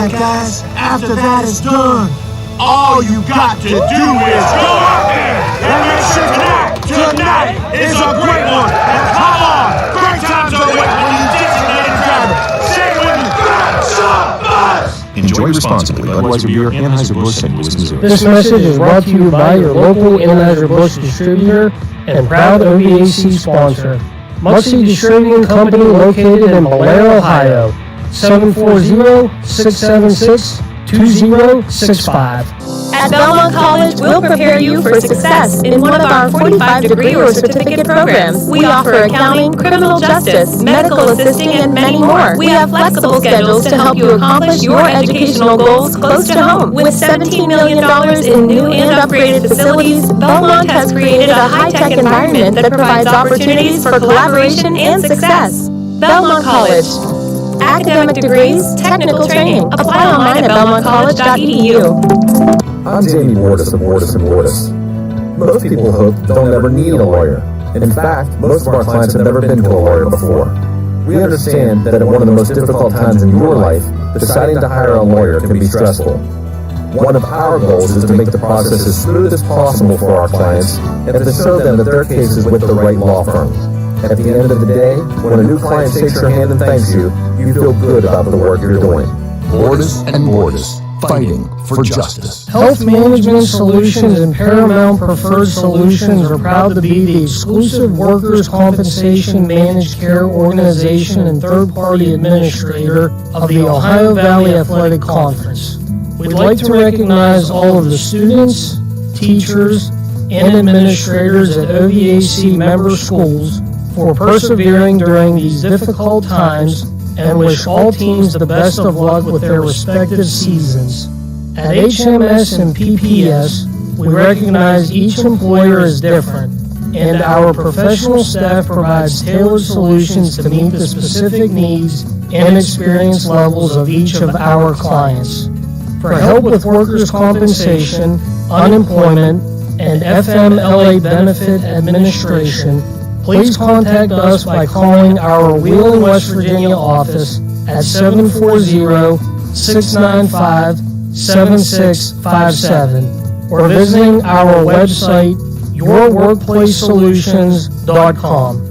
right, guys, after that is done, all you got to do is go out there and make sure tonight is a great one. And come on, great times are waiting when you designate a driver. Say it with me, grab some buzz. Enjoy responsibly. Budweiser Beer, Anheuser-Busch, St. Louis, Missouri. This message is brought to you by your local Anheuser-Busch distributor and proud OVAC sponsor. Musty Distributing Company located in Blair, Ohio. 740-676-2065. At Belmont College, we'll prepare you for success in one of our 45-degree or certificate programs. We offer accounting, criminal justice, medical assisting, and many more. We have flexible schedules to help you accomplish your educational goals close to home. With $17 million in new and upgraded facilities, Belmont has created a high-tech environment that provides opportunities for collaboration and success. Belmont College. Academic degrees, technical training. Apply online at belmontcollege.edu. I'm Jamie Bordas of Bordas & Bordas. Most people hope they'll never need a lawyer. In fact, most of our clients have never been to a lawyer before. We understand that at one of the most difficult times in your life, deciding to hire a lawyer can be stressful. One of our goals is to make the process as smooth as possible for our clients and to show them that their case is with the right law firm. At the end of the day, when a new client shakes your hand and thanks you, you feel good about the work you're doing. Bordas & Bordas, fighting for justice. Health Management Solutions and Paramount Preferred Solutions are proud to be the exclusive workers' compensation managed care organization and third-party administrator of the Ohio Valley Athletic Conference. We'd like to recognize all of the students, teachers, and administrators at OVAC member schools for persevering during these difficult times and wish all teams the best of luck with their respective seasons. At HMS and PPS, we recognize each employer is different, and our professional staff provides tailored solutions to meet the specific needs and experience levels of each of our clients. For help with workers' compensation, unemployment, and FMLA benefit administration, please contact us by calling our Wheeling, West Virginia office at 740-695-7657 or visiting our website, yourworkplacesolutions.com.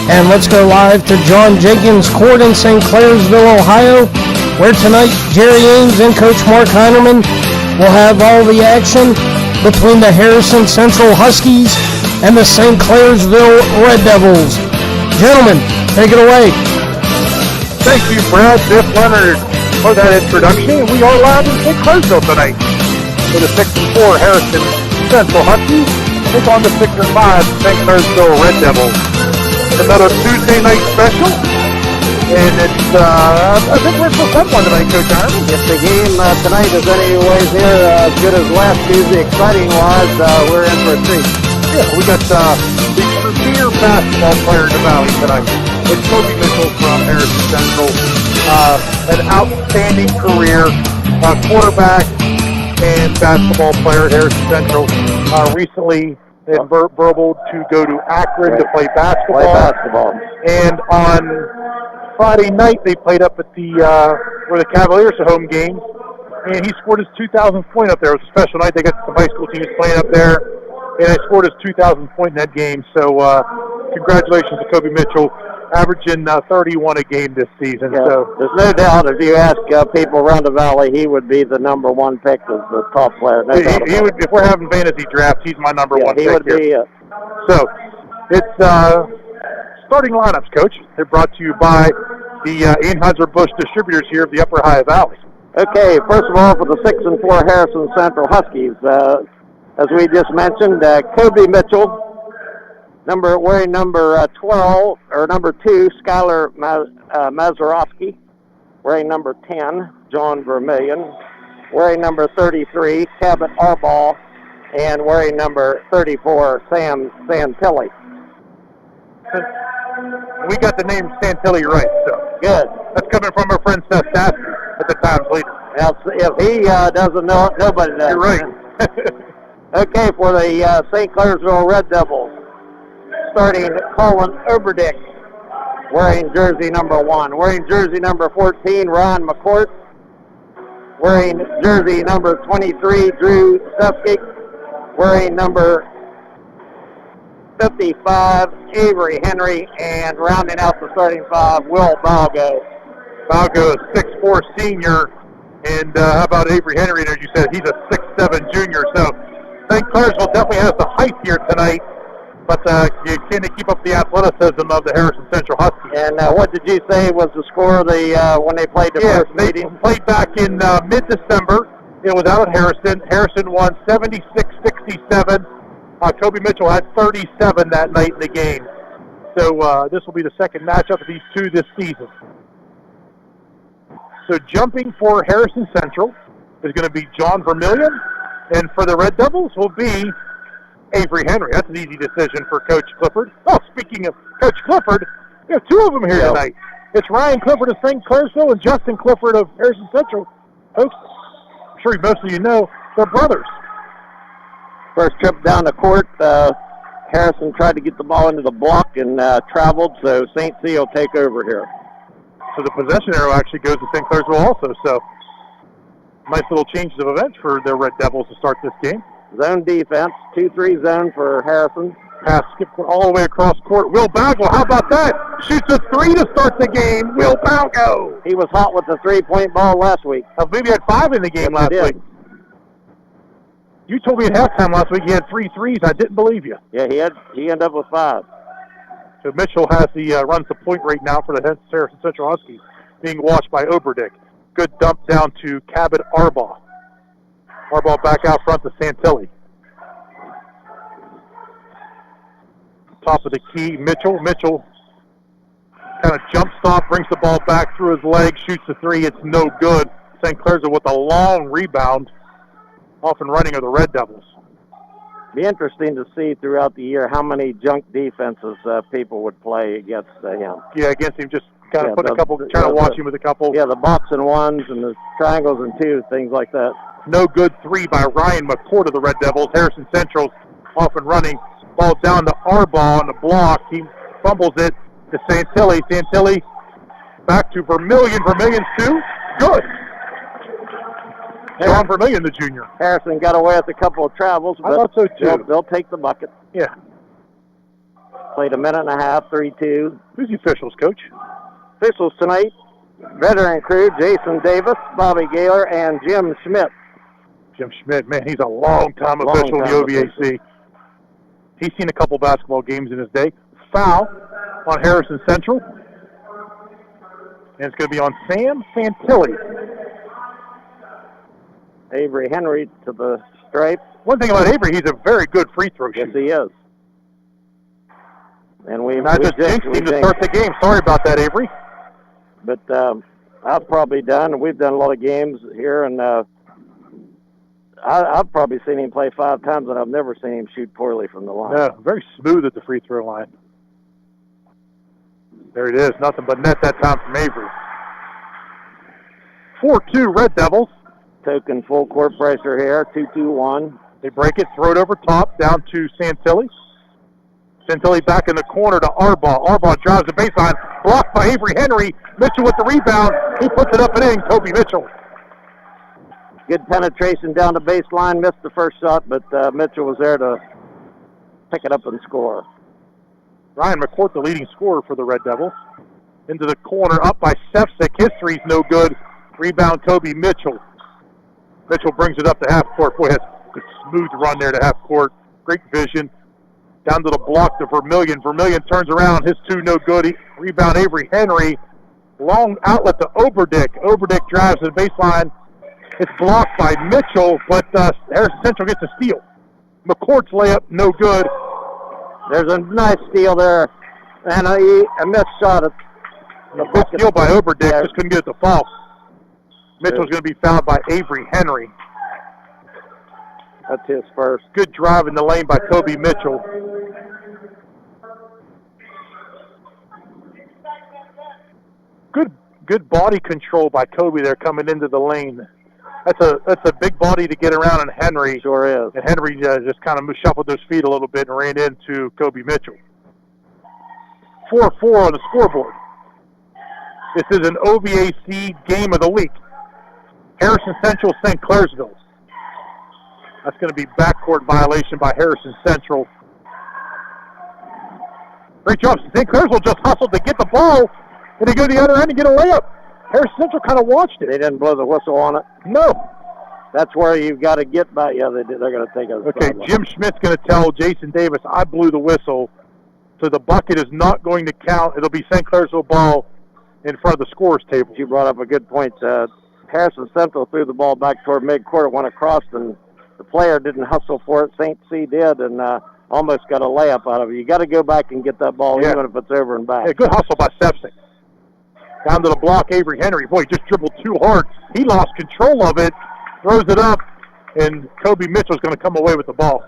And let's go live to John Jenkins Court in St. Clairsville, Ohio, where tonight Jerry Ames and Coach Mark Heinerman will have all the action between the Harrison Central Huskies and the St. Clairsville Red Devils. Gentlemen, take it away. Thank you, Brad, Biff Leonard, for that introduction. We are live in St. Clairsville tonight for the 6-4 Harrison Central Huskies take on the 6-5 St. Clairsville Red Devils. Another Tuesday night special, and it's, I think we're for fun one tonight, Coach Iron. If the game tonight is anyways here as good as last Tuesday, exciting-wise, we're in for a treat. Yeah, we got the premier basketball player in the Valley tonight. It's Kobe Mitchell from Harrison Central. An outstanding career, quarterback and basketball player at Harrison Central. Recently verbal to go to Akron to play basketball. And on Friday night, they played up at the where the Cavaliers are home game, and he scored his 2,000th point up there. It was a special night. They got some high school teams playing up there, and he scored his 2,000th point in that game. So congratulations to Kobe Mitchell, averaging 31 a game this season. Yeah, so there's no doubt if you ask people around the Valley, he would be the number one pick as the top player. No he would, if we're having fantasy drafts, he's my number one pick. He would be. So it's starting lineups, Coach. They're brought to you by the Anheuser-Busch distributors here of the Upper Ohio Valley. Okay, first of all, for the 6-4 Harrison Central Huskies, as we just mentioned, Kobe Mitchell, wearing number 12, or number 2, Skylar Mazerovsky, wearing number 10, John Vermillion, wearing number 33, Cabot Arbaugh, and wearing number 34, Sam Santilli. We got the name Santilli right, so. Good. That's coming from our friend Seth Stassky at the Times leader. Now, if he doesn't know it, nobody does. You're right. Okay, for the St. Clairsville Red Devils, starting Colin Oberdick, wearing jersey number 1. Wearing jersey number 14, Ron McCourt. Wearing jersey number 23, Drew Sefkik. Wearing number 55, Avery Henry. And rounding out the starting 5, Will Balgo. Balgo, a 6'4 senior. And how about Avery Henry? As you said, he's a 6'7 junior. So St. Clairsville definitely has the height here tonight. But you can't keep up the athleticism of the Harrison Central Huskies. And what did you say was the score of the when they played the first meeting? They played back in mid-December. It was out at Harrison. Harrison won 76-67. Kobe Mitchell had 37 that night in the game. So this will be the second matchup of these two this season. So jumping for Harrison Central is going to be John Vermillion. And for the Red Devils will be Avery Henry. That's an easy decision for Coach Clifford. Oh, speaking of Coach Clifford, we have two of them here tonight. It's Ryan Clifford of St. Clairsville and Justin Clifford of Harrison Central. Folks, I'm sure most of you know, they're brothers. First trip down the court, Harrison tried to get the ball into the block and traveled, so St. C will take over here. So the possession arrow actually goes to St. Clairsville also, so nice little changes of events for the Red Devils to start this game. Zone defense, 2-3 zone for Harrison. Pass skip all the way across court. Will Bagwell, how about that? Shoots a 3 to start the game. Will Bagwell. He was hot with the 3-point ball last week. I believe he had 5 in the game last week. You told me at halftime last week he had 3 threes. I didn't believe you. Yeah, he ended up with 5. So Mitchell has runs the point right now for the Harrison Central Huskies, being watched by Oberdick. Good dump down to Cabot Arbaugh. Arbaugh back out front to Santilli. Top of the key, Mitchell. Mitchell kind of jump stop, brings the ball back through his legs, shoots the 3. It's no good. St. Clairsville with a long rebound off and running of the Red Devils. Be interesting to see throughout the year how many junk defenses people would play against him. Yeah, against him, just kind of put a couple, trying to watch him with a couple. Yeah, the box and ones and the triangles and twos, things like that. No good 3 by Ryan McCourt of the Red Devils. Harrison Central's off and running. Ball down to Arbaugh on the block. He fumbles it to Santilli. Santilli back to Vermillion. Vermillion's 2. Good. John Vermillion, the junior. Harrison got away with a couple of travels, but I thought so too. They'll take the bucket. Yeah. Played a minute and a half, 3-2. Who's the officials, Coach? Officials tonight, veteran crew, Jason Davis, Bobby Gaylor, and Jim Schmidt. Jim Schmidt, man, he's a long-time official in the OVAC. He's seen a couple basketball games in his day. Foul on Harrison Central. And it's going to be on Sam Santilli. Avery Henry to the stripe. One thing about Avery, he's a very good free throw shooter. Yes, he is. And we just jinxed him to start the game. Sorry about that, Avery. But I've probably done. We've done a lot of games here, and I've probably seen him play 5 times, and I've never seen him shoot poorly from the line. Yeah, very smooth at the free throw line. There it is. Nothing but net that time from Avery. 4-2 Red Devils. Token full court pressure here, 2-2-1. They break it, throw it over top, down to Santilli. Santilli back in the corner to Arbaugh. Arbaugh drives the baseline, blocked by Avery Henry. Mitchell with the rebound. He puts it up and in. Kobe Mitchell. Good penetration down the baseline. Missed the first shot, but Mitchell was there to pick it up and score. Ryan McCourt, the leading scorer for the Red Devils. Into the corner, up by Sefcik. His three's no good. Rebound, Kobe Mitchell. Mitchell brings it up to half court. Boy, has a smooth run there to half court. Great vision. Down to the block to Vermillion. Vermillion turns around. His 2 no good. Rebound, Avery Henry. Long outlet to Oberdick. Oberdick drives to the baseline. It's blocked by Mitchell, but Harrison Central gets a steal. McCourt's layup, no good. There's a nice steal there. And a missed shot. A good steal by Oberdick. Just couldn't get it to fall. Mitchell's going to be fouled by Avery Henry. That's his first. Good drive in the lane by Kobe Mitchell. Good body control by Kobe there coming into the lane. That's a big body to get around in Henry. Sure is. And Henry just kind of shuffled those feet a little bit and ran into Kobe Mitchell. 4-4 on the scoreboard. This is an OVAC game of the week. Harrison Central, St. Clairsville. That's going to be backcourt violation by Harrison Central. Great job. St. Clairsville just hustled to get the ball, and they go to the other end and get a layup. Harrison Central kind of watched it. They didn't blow the whistle on it. No. That's where you've got to get back. Yeah, they're going to take it. Okay, Jim Schmidt's going to tell Jason Davis, I blew the whistle, so the bucket is not going to count. It'll be St. Clairsville ball in front of the scorer's table. You brought up a good point. Harrison Central threw the ball back toward midcourt. It went across, and the player didn't hustle for it. St. C did, and almost got a layup out of it. You got to go back and get that ball, even if it's over and back. Yeah, good hustle by Sepsic. Down to the block, Avery Henry. Boy, he just dribbled too hard. He lost control of it, throws it up, and Kobe Mitchell's going to come away with the ball.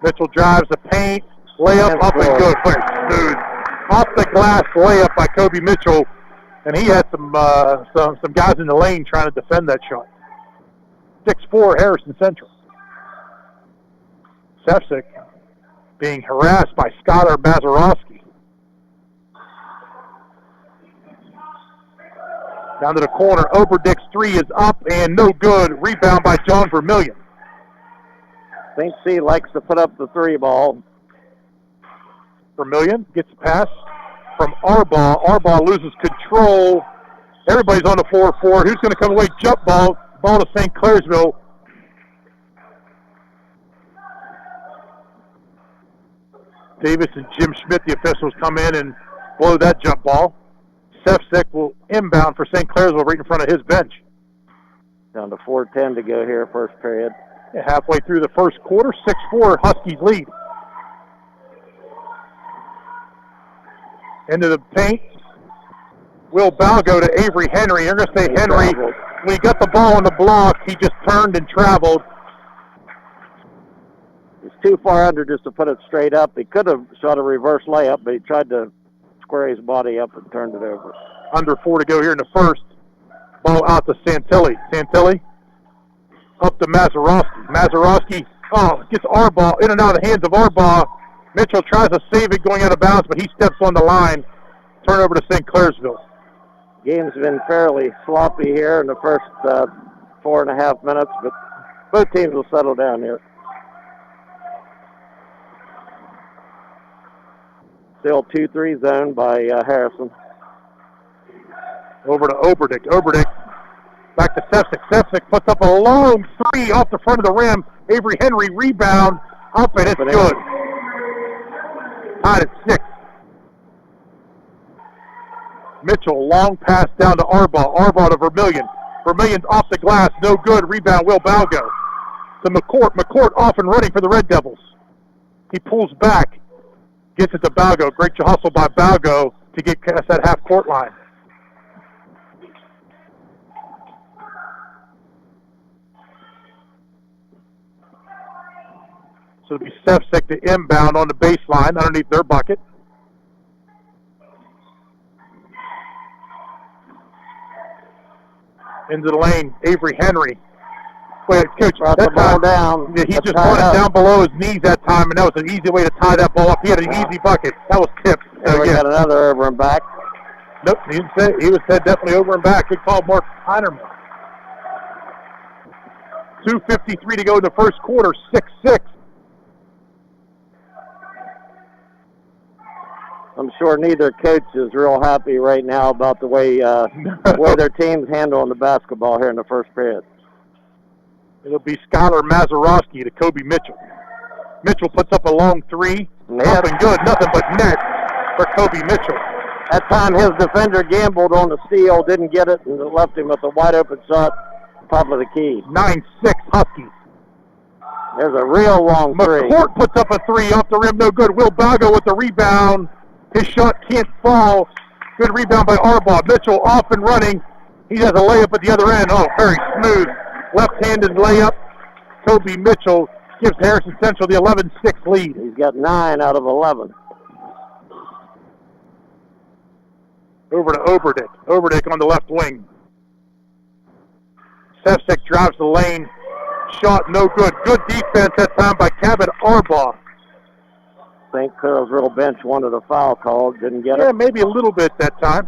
Mitchell drives the paint, layup up and good. Very smooth. Off the glass layup by Kobe Mitchell, and he had some guys in the lane trying to defend that shot. 6'4" Harrison Central. Sepsic being harassed by Skylar Mazarowski. Down to the corner, Oberdick's three is up and no good. Rebound by John Vermillion. St. C likes to put up the three ball. Vermillion gets a pass from Arbaugh. Arbaugh loses control. Everybody's on the 4-4. Who's going to come away? Jump ball. Ball to St. Clairsville. Davis and Jim Schmidt, the officials, come in and blow that jump ball. Sepsic will inbound for St. Clairsville right in front of his bench. Down to 4:10 to go here, first period. Yeah, halfway through the first quarter, 6-4 Huskies lead. Into the paint. Will Balgo to Avery Henry. You're going to say Henry. When he got the ball on the block, he just turned and traveled. He's too far under just to put it straight up. He could have shot a reverse layup, but he tried to square his body up and turned it over. Under 4 to go here in the first. Ball out to Santilli. Santilli up to Mazarowski. Mazarowski gets Arbaugh in and out of the hands of Arbaugh. Mitchell tries to save it going out of bounds, but he steps on the line. Turn over to St. Clairsville. Game's been fairly sloppy here in the first 4.5 minutes, but both teams will settle down here. Still 2-3 zone by Harrison. Over to Oberdick. Oberdick back to Sepsic. Sepsic puts up a long three off the front of the rim. Avery Henry rebound up, and it's good. Tied at 6. Mitchell, long pass down to Arbaugh. Arbaugh to Vermillion. Vermillion's off the glass, no good. Rebound, Will Balgo. To McCourt. McCourt off and running for the Red Devils. He pulls back, gets it to Balgo. Great hustle by Balgo to get past that half-court line. So it'll be Sepsic to inbound on the baseline underneath their bucket. Into the lane, Avery Henry. Wait, Coach, brought the ball down. Yeah, he just brought it down below his knees that time, and that was an easy way to tie that ball up. He had an easy bucket. That was tipped. And we got another over and back. Nope, he didn't say. He was said definitely over and back. Good call, Mark Heinerman. 2:53 to go in the first quarter, 6-6. I'm sure neither coach is real happy right now about the way their team's handling the basketball here in the first period. It'll be Skylar Mazarowski to Kobe Mitchell. Mitchell puts up a long three. Nothing good, nothing but net for Kobe Mitchell. That time his defender gambled on the steal, didn't get it, and it left him with a wide open shot, top of the key. 9-6 Huskies. There's a real long three. McCourt puts up a three off the rim, no good. Will Balgo with the rebound. His shot can't fall. Good rebound by Arbaugh. Mitchell off and running. He has a layup at the other end. Oh, very smooth. Left-handed layup. Kobe Mitchell gives Harrison Central the 11-6 lead. He's got 9 out of 11. Over to Oberdick. Oberdick on the left wing. Sepsic drives the lane. Shot no good. Good defense that time by Kevin Arbaugh. St. Clairsville bench wanted a foul called, didn't get it. Yeah, maybe a little bit that time.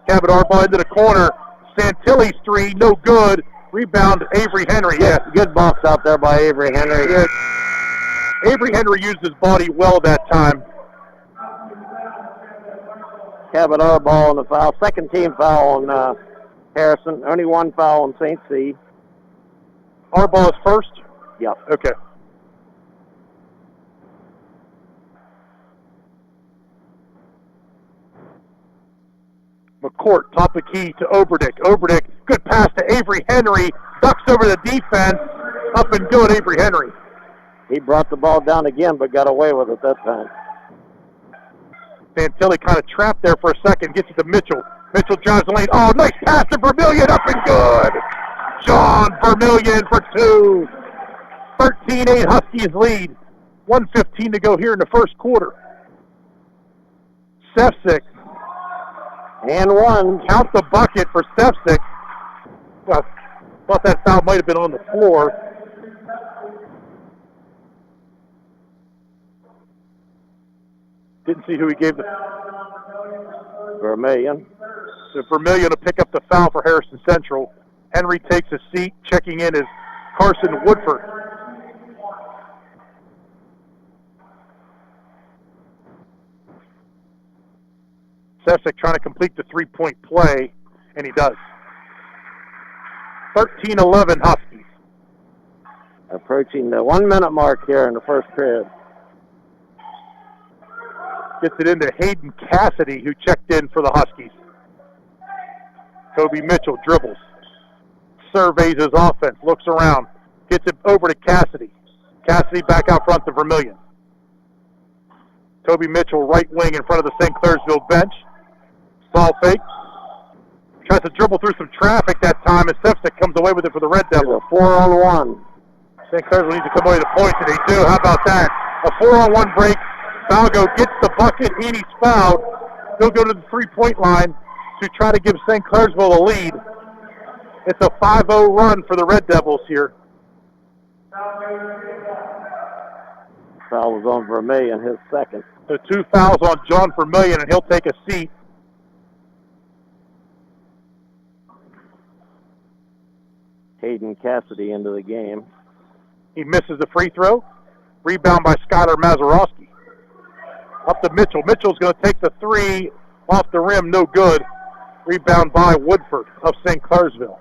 Cabot Arbol into the corner. Santilli's three, no good. Rebound, Avery Henry. Yeah, good box out there by Avery Henry. Yeah. Avery Henry used his body well that time. Cabot Arbol on the foul. Second team foul on Harrison. Only one foul on St. C. Arbol is first? Yep. Okay. McCourt, top of key to Oberdick. Oberdick, good pass to Avery Henry. Ducks over the defense. Up and good, Avery Henry. He brought the ball down again, but got away with it that time. Santilli kind of trapped there for a second. Gets it to Mitchell. Mitchell drives the lane. Oh, nice pass to Vermillion. Up and good. John Vermillion for two. 13-8 Huskies lead. 1:15 to go here in the first quarter. Sefcik. And one. Count the bucket for Sefcik. Well, thought that foul might have been on the floor. Didn't see who he gave the... Vermillion. So Vermillion to pick up the foul for Harrison Central. Henry takes a seat. Checking in is Carson Woodford. Sefcik trying to complete the three-point play, and he does. 13-11 Huskies. Approaching the 1 minute mark here in the first period. Gets it into Hayden Cassidy, who checked in for the Huskies. Kobe Mitchell dribbles. Surveys his offense, looks around, gets it over to Cassidy. Cassidy back out front to Vermillion. Kobe Mitchell right wing in front of the St. Clairsville bench. Ball fake. Tries to dribble through some traffic that time, and Sefcik comes away with it for the Red Devils. 4-on-1. St. Clairsville needs to come away with the points, and they do. How about that? A 4-on-1 break. Falgo gets the bucket, and he's fouled. He'll go to the three-point line to try to give St. Clairsville a lead. It's a 5-0 run for the Red Devils here. Foul was on Vermillion, his second. So 2 fouls on John Vermillion, and he'll take a seat. Hayden Cassidy into the game. He misses the free throw. Rebound by Skylar Mazarowski. Up to Mitchell. Mitchell's going to take the three off the rim, no good. Rebound by Woodford of St. Clairsville.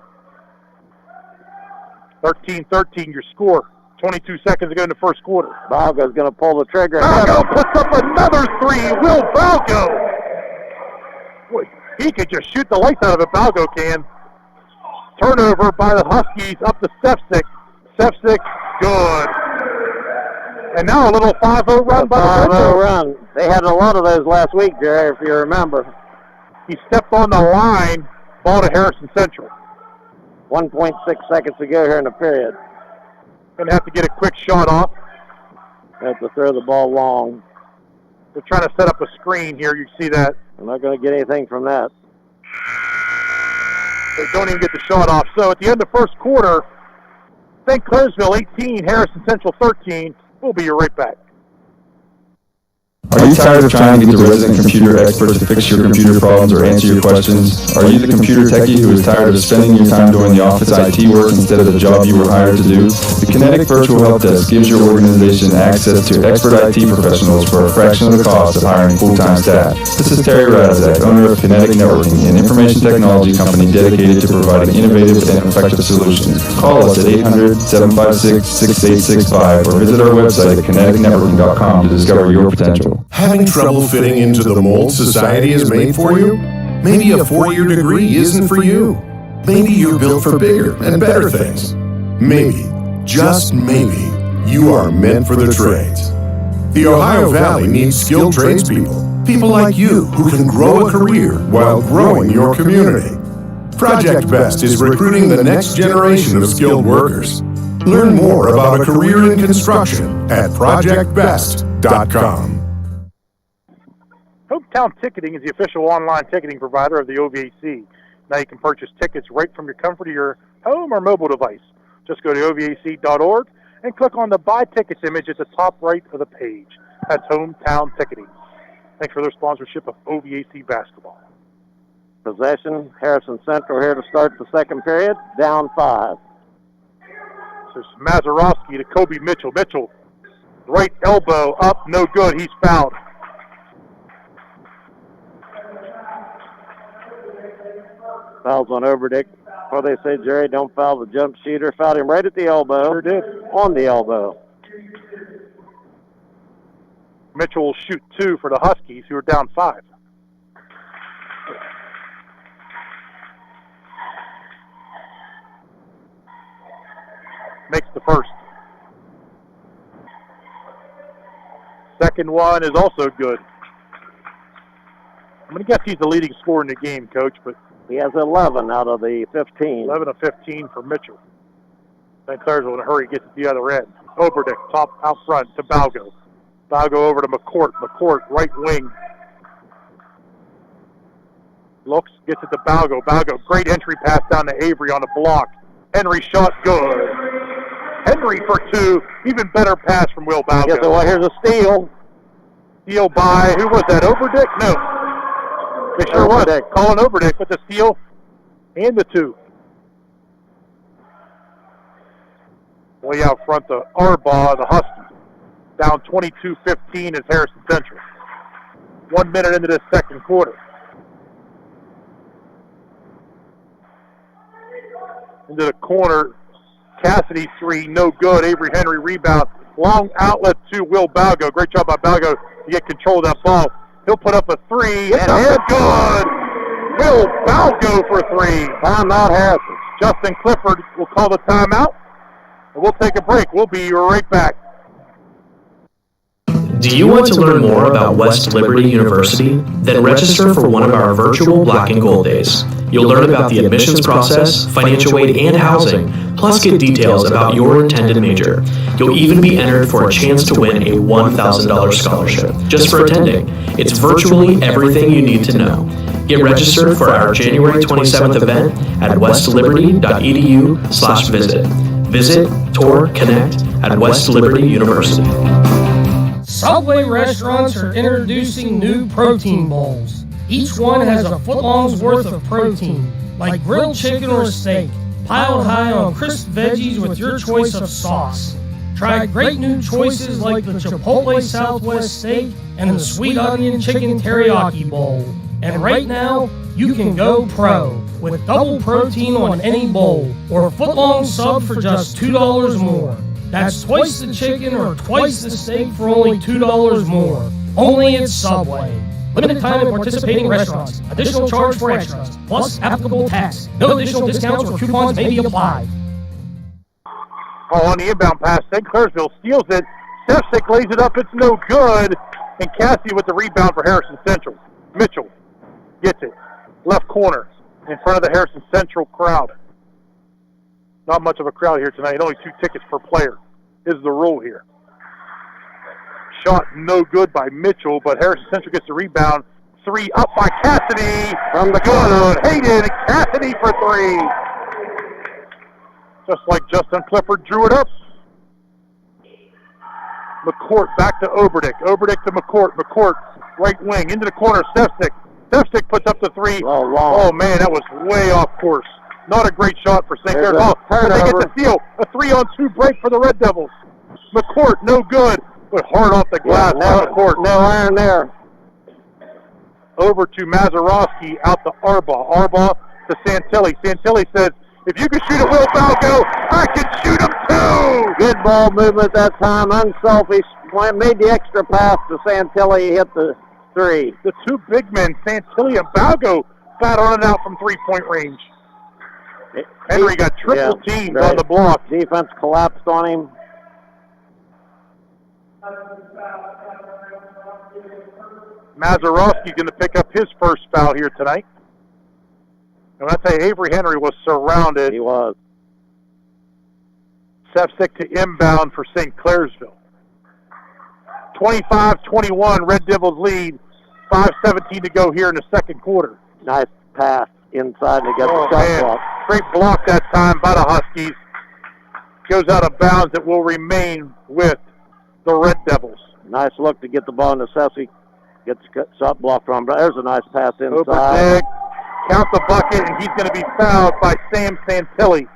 13-13 your score. 22 seconds to go in the first quarter. Balgo's going to pull the trigger. Balgo puts up another three. Will Balgo. Boy, he could just shoot the lights out of it. Balgo can. Turnover by the Huskies up to Sefcik. Sefcik, good. And now a little 5-0 run by the Red 5-0 run. They had a lot of those last week, Jerry, if you remember. He stepped on the line, ball to Harrison Central. 1.6 seconds to go here in the period. Going to have to get a quick shot off. Have to throw the ball long. They're trying to set up a screen here. You see that. I'm not going to get anything from that. They don't even get the shot off. So at the end of the first quarter, St. Clairsville 18, Harrison Central 13. We'll be right back. Are you tired of trying to get the resident computer expert to fix your computer problems or answer your questions? Are you the computer techie who is tired of spending your time doing the office IT work instead of the job you were hired to do? The Kinetic Virtual Help Desk gives your organization access to expert IT professionals for a fraction of the cost of hiring full-time staff. This is Terry Radazak, owner of Kinetic Networking, an information technology company dedicated to providing innovative and effective solutions. Call us at 800-756-6865 or visit our website at kineticnetworking.com to discover your potential. Having trouble fitting into the mold society has made for you? Maybe a 4-year degree isn't for you. Maybe you're built for bigger and better things. Maybe, just maybe, you are meant for the trades. The Ohio Valley needs skilled tradespeople, people like you who can grow a career while growing your community. Project Best is recruiting the next generation of skilled workers. Learn more about a career in construction at projectbest.com. Hometown Ticketing is the official online ticketing provider of the OVAC. Now you can purchase tickets right from your comfort of your home or mobile device. Just go to OVAC.org and click on the Buy Tickets image at the top right of the page. That's Hometown Ticketing. Thanks for their sponsorship of OVAC basketball. possession. Harrison Central here to start the second period, down 5. There's Mazurowski to Kobe Mitchell. Mitchell, right elbow up, no good. He's fouled. Fouls on Overdick. What they say, Jerry, don't foul the jump shooter. Fouled him right at the elbow. Sure did. On the elbow. Mitchell will shoot 2 for the Huskies, who are down 5. Makes the first. Second one is also good. I'm going to guess he's the leading scorer in the game, Coach, but he has 11 out of the 15. 11 of 15 for Mitchell. St. Clair's will in a hurry, gets at the other end. Oberdick, top out front to Balgo. Balgo over to McCourt. McCourt, right wing. Looks, gets it to Balgo. Balgo, great entry pass down to Avery on the block. Henry shot good. Henry for 2. Even better pass from Will Balgo. Yes, well, here's a steal. Steal by, who was that, Oberdick? No. It sure was. Colin Oberdick with the steal and the 2. Way out front to Arbaugh, the Huskies. Down 22-15 is Harrison Central. 1 minute into this second quarter. Into the corner. Cassidy 3, no good. Avery Henry rebound. Long outlet to Will Balgo. Great job by Balgo to get control of that ball. He'll put up a 3. It's good. Will Balgo for 3. Timeout, Harrison. Justin Clifford will call the timeout. And we'll take a break. We'll be right back. Do you want to learn more about West Liberty University? Then register for one of our virtual Black and Gold Days. You'll learn about the admissions process, financial aid, and housing, plus get details about your intended major. You'll even be entered for a chance to win a $1,000 scholarship just for attending. It's virtually everything you need to know. Get registered for our January 27th event at westliberty.edu/visit. Visit, tour, connect at West Liberty University. Subway restaurants are introducing new protein bowls. Each one has a footlong's worth of protein, like grilled chicken or steak, piled high on crisp veggies with your choice of sauce. Try great new choices like the Chipotle Southwest steak and the Sweet Onion Chicken Teriyaki Bowl. And right now, you can go pro with double protein on any bowl or a footlong sub for just $2 more. That's twice the chicken or twice the steak for only $2 more. Only at Subway. Limited time at participating restaurants. Additional charge for extras, plus applicable tax. No additional discounts or coupons may be applied. Oh, on the inbound pass, St. Clairsville steals it. Stefsik lays it up. It's no good. And Cassie with the rebound for Harrison Central. Mitchell gets it. Left corner in front of the Harrison Central crowd. Not much of a crowd here tonight. Only 2 tickets per player is the rule here. Shot no good by Mitchell, but Harrison Central gets the rebound. 3 up by Cassidy. From the corner. Hayden Cassidy for 3. Just like Justin Clifford drew it up. McCourt back to Oberdick. Oberdick to McCourt. McCourt, right wing, into the corner. Stefsik. Stefsik puts up the 3. Oh, man, that was way off course. Not a great shot for St. Clair. But they get the steal. A 3-on-2 break for the Red Devils. McCourt, no good. But hard off the glass. McCourt. No iron there. Over to Mazurowski, out to Arbaugh. Arbaugh to Santilli. Santilli says, if you can shoot at Will Balgo, I can shoot him too. Good ball movement that time. Unselfish. Made the extra pass to Santilli. Hit the 3. The 2 big men, Santilli and Balgo, got on and out from 3-point range. Henry got triple teamed on the block. Defense collapsed on him. Mazurowski's going to pick up his first foul here tonight. And I tell you, Avery Henry was surrounded. He was. Stefsik to inbound for St. Clairsville. 25-21, Red Devils lead. 5:17 to go here in the second quarter. Nice pass inside to get the shot block. Great block that time by the Huskies. Goes out of bounds. It will remain with the Red Devils. Nice look to get the ball in the Ceci. Gets the shot block from him. There's a nice pass inside. Oberdick Count the bucket, and he's going to be fouled by Sam Santilli.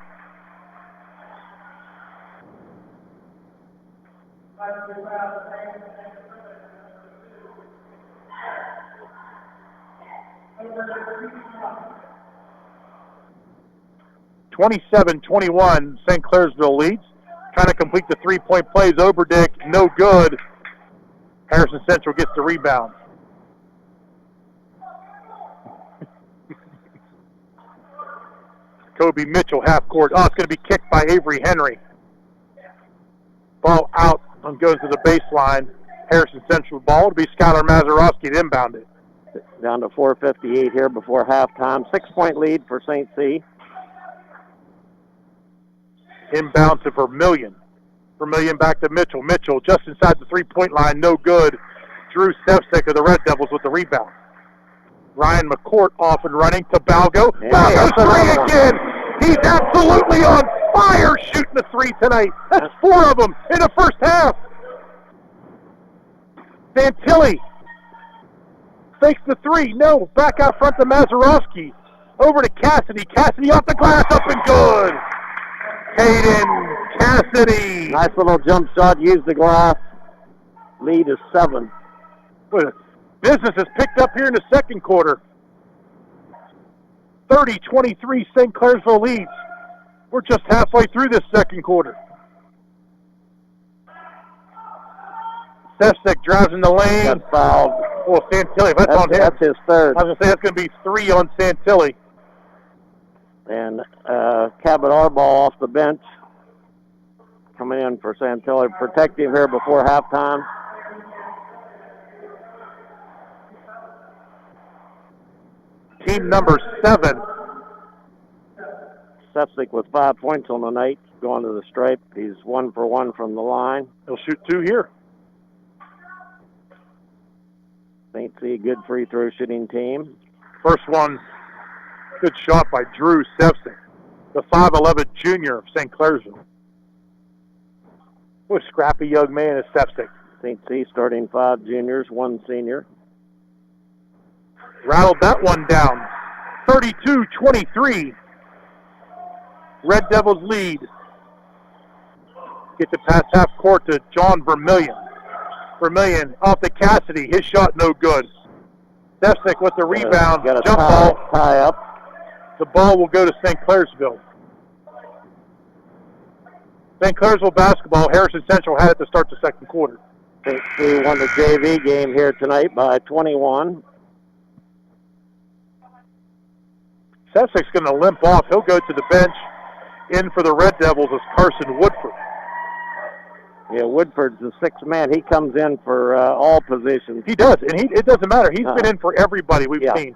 (27-21), St. Clairsville leads. Trying to complete the three-point plays. Oberdick, no good. Harrison Central gets the rebound. Kobe Mitchell, half court. Oh, it's going to be kicked by Avery Henry. Ball out and goes to the baseline. Harrison Central ball. It'll be Skylar Mazarowski to inbound it. Down to 4:58 here before halftime. 6-point lead for St. C. Inbound to Vermillion. Vermillion back to Mitchell. Mitchell just inside the three-point line. No good. Drew Stepsick of the Red Devils with the rebound. Ryan McCourt off and running to Balgo. Balgo's three again. He's absolutely on fire shooting the three tonight. That's 4 of them in the first half. Santilli fakes the three. No, back out front to Mazarowski. Over to Cassidy. Cassidy off the glass, up and good. Caden Cassidy. Nice little jump shot. Used the glass. Lead is 7. Business has picked up here in the second quarter. 30-23 St. Clairsville leads. We're just halfway through this second quarter. Stefsek drives in the lane. Got fouled. Oh, Santilli, that's on him. That's his third. I was going to say that's going to be 3 on Santilli. And Cabot Arball off the bench. Coming in for Santilli. Protective here before halftime. Team number 7. Stefsik with 5 points on the night. Going to the stripe. He's 1 for 1 from the line. He'll shoot 2 here. St. C, good free throw shooting team. First one, good shot by Drew Stefsik, the 5'11 junior of St. Clairsville. What a scrappy young man is Stefsik. St. C starting 5 juniors, 1 senior. Rattled that one down. 32-23. Red Devils lead. Get the pass half court to John Vermillion. Vermillion off to Cassidy. His shot no good. Stefsik with the rebound. Got a Jump ball. Tie up. The ball will go to St. Clairsville. St. Clairsville basketball. Harrison Central had it to start the second quarter. St. C won the JV game here tonight by 21. Stefsik's going to limp off. He'll go to the bench. In for the Red Devils is Carson Woodford. Yeah, Woodford's the 6th man. He comes in for all positions. He does, and it doesn't matter. He's been in for everybody we've seen.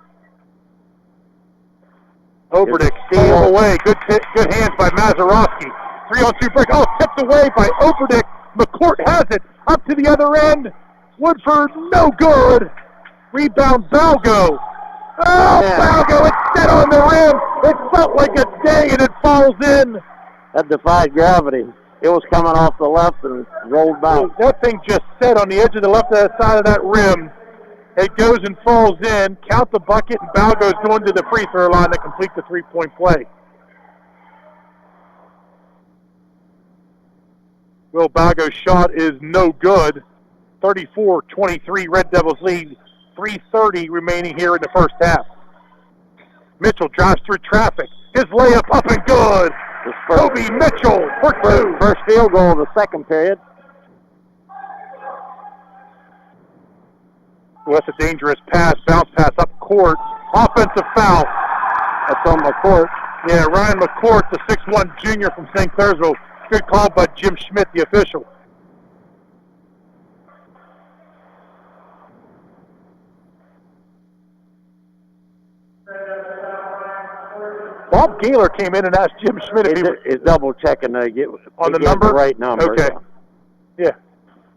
Oberdick steals away. Good hands by Mazarowski. 3-on-2 break. Oh, tipped away by Oberdick. McCourt has it. Up to the other end. Woodford, no good. Rebound, Balgo. Oh, Balgo, it's set on the rim. It felt like a day, and it falls in. That defied gravity. It was coming off the left and rolled back. That thing just set on the edge of the left side of that rim. It goes and falls in. Count the bucket, and Balgo's going to the free throw line to complete the 3-point play. Will Balgo's shot is no good. 34-23 Red Devils lead. 3:30 remaining here in the first half. Mitchell drives through traffic. His layup up and good. Kobe Mitchell for 2. First field goal of the second period. Well, that's a dangerous pass. Bounce pass up court. Offensive foul. That's on McCourt. Yeah, Ryan McCourt, the 6'1 junior from St. Clairsville. Good call by Jim Schmidt, the official. Bob Gaylor came in and asked Jim Schmidt if he is double checking to get on the number. The right number. Okay. Yeah.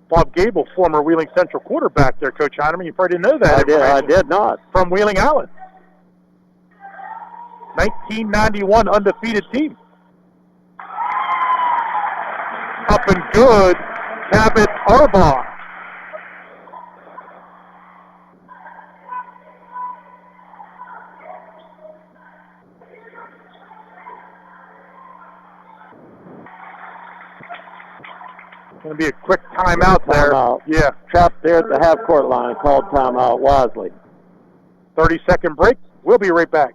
Bob Gable, former Wheeling Central quarterback there, Coach Heineman. You probably didn't know that. I did not. From Wheeling Allen. 1991 undefeated team. Up and good. Cabot Arbach. Going to be a quick timeout there. Timeout. Yeah. Trapped there at the half-court line. Called timeout wisely. 30-second break. We'll be right back.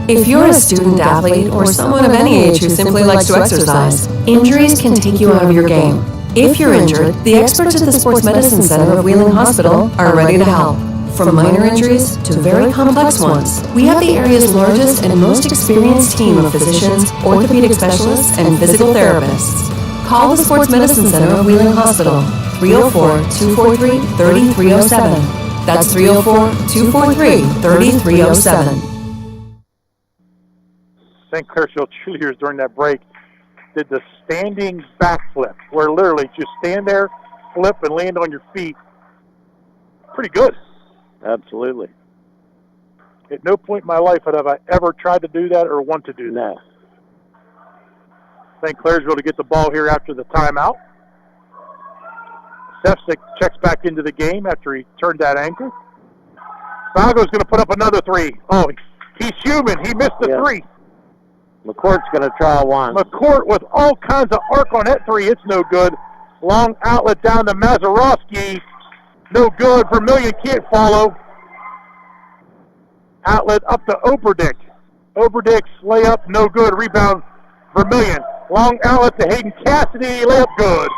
If you're a student athlete or someone of any age who simply likes to exercise, injuries can take you out of your game. If you're injured, the experts at the Sports Medicine Center of Wheeling Hospital are ready to help. From minor injuries to very complex ones, we have the area's largest and most experienced team of physicians, orthopedic specialists, and physical therapists. Call the Sports Medicine Center of Wheeling Hospital, 304-243-3307. That's 304-243-3307. St. Clairsville cheerleaders during that break did the standing backflip, where literally just stand there, flip, and land on your feet. Pretty good. Absolutely. At no point in my life have I ever tried to do that or want to do that. No. St. Clairsville to get the ball here after the timeout. Sefcik checks back into the game after he turned that ankle. Falgo's going to put up another three. Oh, he's human. He missed the three. McCourt's going to try one. McCourt with all kinds of arc on that three. It's no good. Long outlet down to Mazarowski. No good. Vermillion can't follow. Outlet up to Oberdick. Oberdick's layup, no good. Rebound, Vermillion. Long outlet to Hayden Cassidy. Layup good.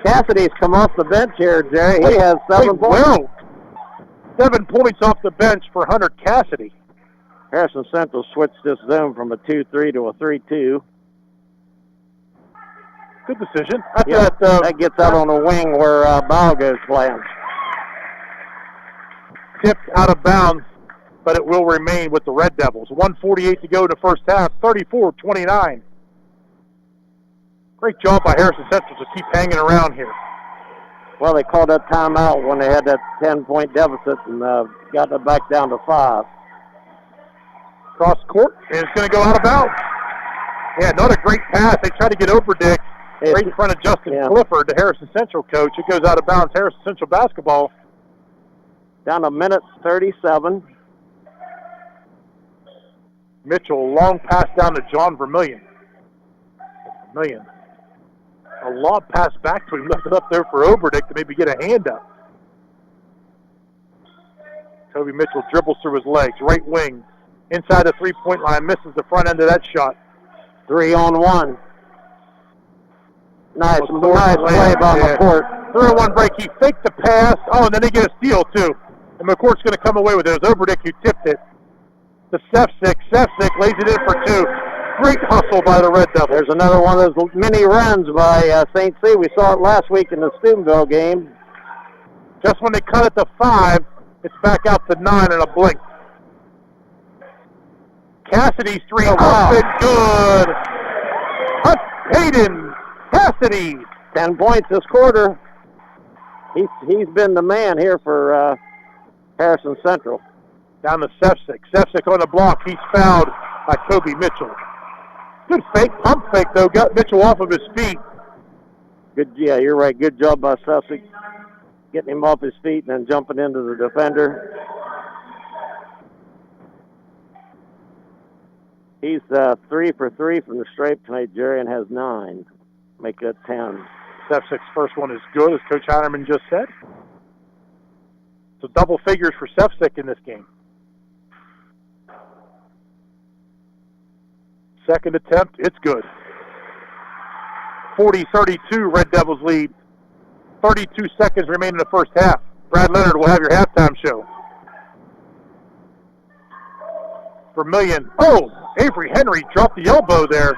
Cassidy's come off the bench here, Jerry. He has 7 points. Well, 7 points off the bench for Hunter Cassidy. Harrison Central switched this zone from a 2-3 to a 3-2. Good decision. That gets out on the wing where Balgo's playing. Tipped out of bounds, but it will remain with the Red Devils. 1:48 to go in the first half, 34-29. Great job by Harrison Central to keep hanging around here. Well, they called that timeout when they had that 10-point deficit and got it back down to 5. Cross court, and it's going to go out of bounds. Yeah, not a great pass. They tried to get Oberdick right in front of Justin Clifford, the Harrison Central coach. It goes out of bounds. Harrison Central basketball. Down to minute 37. Mitchell, long pass down to John Vermillion. Vermillion. A lob pass back to him, left it up there for Oberdick to maybe get a hand up. Toby Mitchell dribbles through his legs, right wing. Inside the three-point line, misses the front end of that shot. 3-on-1. Nice play by McCourt. 3-on-1 break. He faked the pass. Oh, and then they get a steal, too. And McCourt's going to come away with it. It was Oberdick who tipped it to Sefcik. Sefcik lays it in for 2. Great hustle by the Red Devils. There's another one of those mini runs by St. C. We saw it last week in the Steubenville game. Just when they cut it to 5, it's back out to 9 in a blink. Cassidy's three up and good. Hayden Cassidy. 10 points this quarter. He's been the man here for Harrison Central. Down to Sefcik. Sefcik on the block. He's fouled by Toby Mitchell. Good fake, pump fake, though. Got Mitchell off of his feet. Good, yeah, you're right. Good job by Sefcik. Getting him off his feet and then jumping into the defender. He's 3 for 3 from the stripe tonight, Jerry, and has 9. Make that 10. Sefcik's first one is good, as Coach Heinerman just said. So double figures for Sefcik in this game. Second attempt, it's good. 40-32, Red Devils lead. 32 seconds remain in the first half. Brad Leonard will have your halftime show. Vermillion. Oh, Avery Henry dropped the elbow there.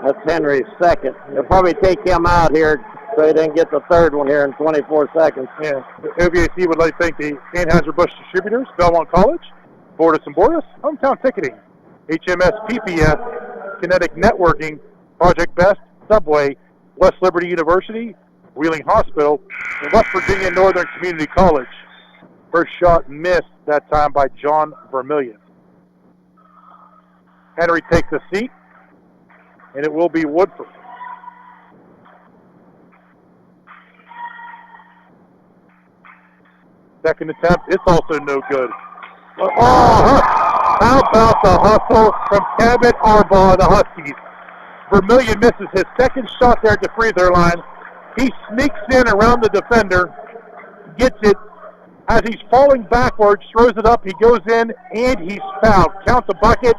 That's Henry's second. They'll probably take him out here so he didn't get the third one here in 24 seconds. Yeah, the OVAC would like to thank the Anheuser-Busch distributors, Belmont College, Borders & Borders, Hometown Ticketing, HMS PPS, Kinetic Networking, Project Best, Subway, West Liberty University, Wheeling Hospital, and West Virginia Northern Community College. First shot missed that time by John Vermillion. Henry takes a seat, and it will be Woodford. Second attempt, it's also no good. How about the hustle from Kevin Arbaugh of the Huskies? Vermillion misses his second shot there at the free throw line. He sneaks in around the defender, gets it. As he's falling backwards, throws it up, he goes in, and he's fouled. Count the bucket.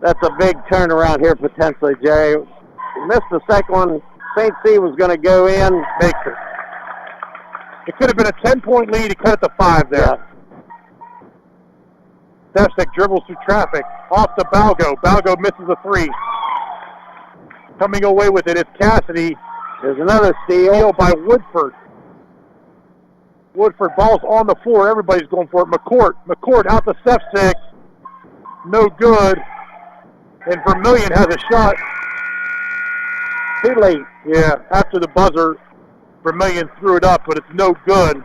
That's a big turnaround here potentially, Jerry. He missed the second one. St. C was going to go in. Makes it. It could have been a 10-point lead. He cut it to 5 there. Yeah. Stepsick dribbles through traffic. Off to Balgo. Balgo misses a 3. Coming away with it is Cassidy. There's another steal by Woodford. Woodford, ball's on the floor. Everybody's going for it. McCourt out to Stepsick. No good. And Vermillion has a shot. Too late. Yeah, after the buzzer, Vermillion threw it up, but it's no good.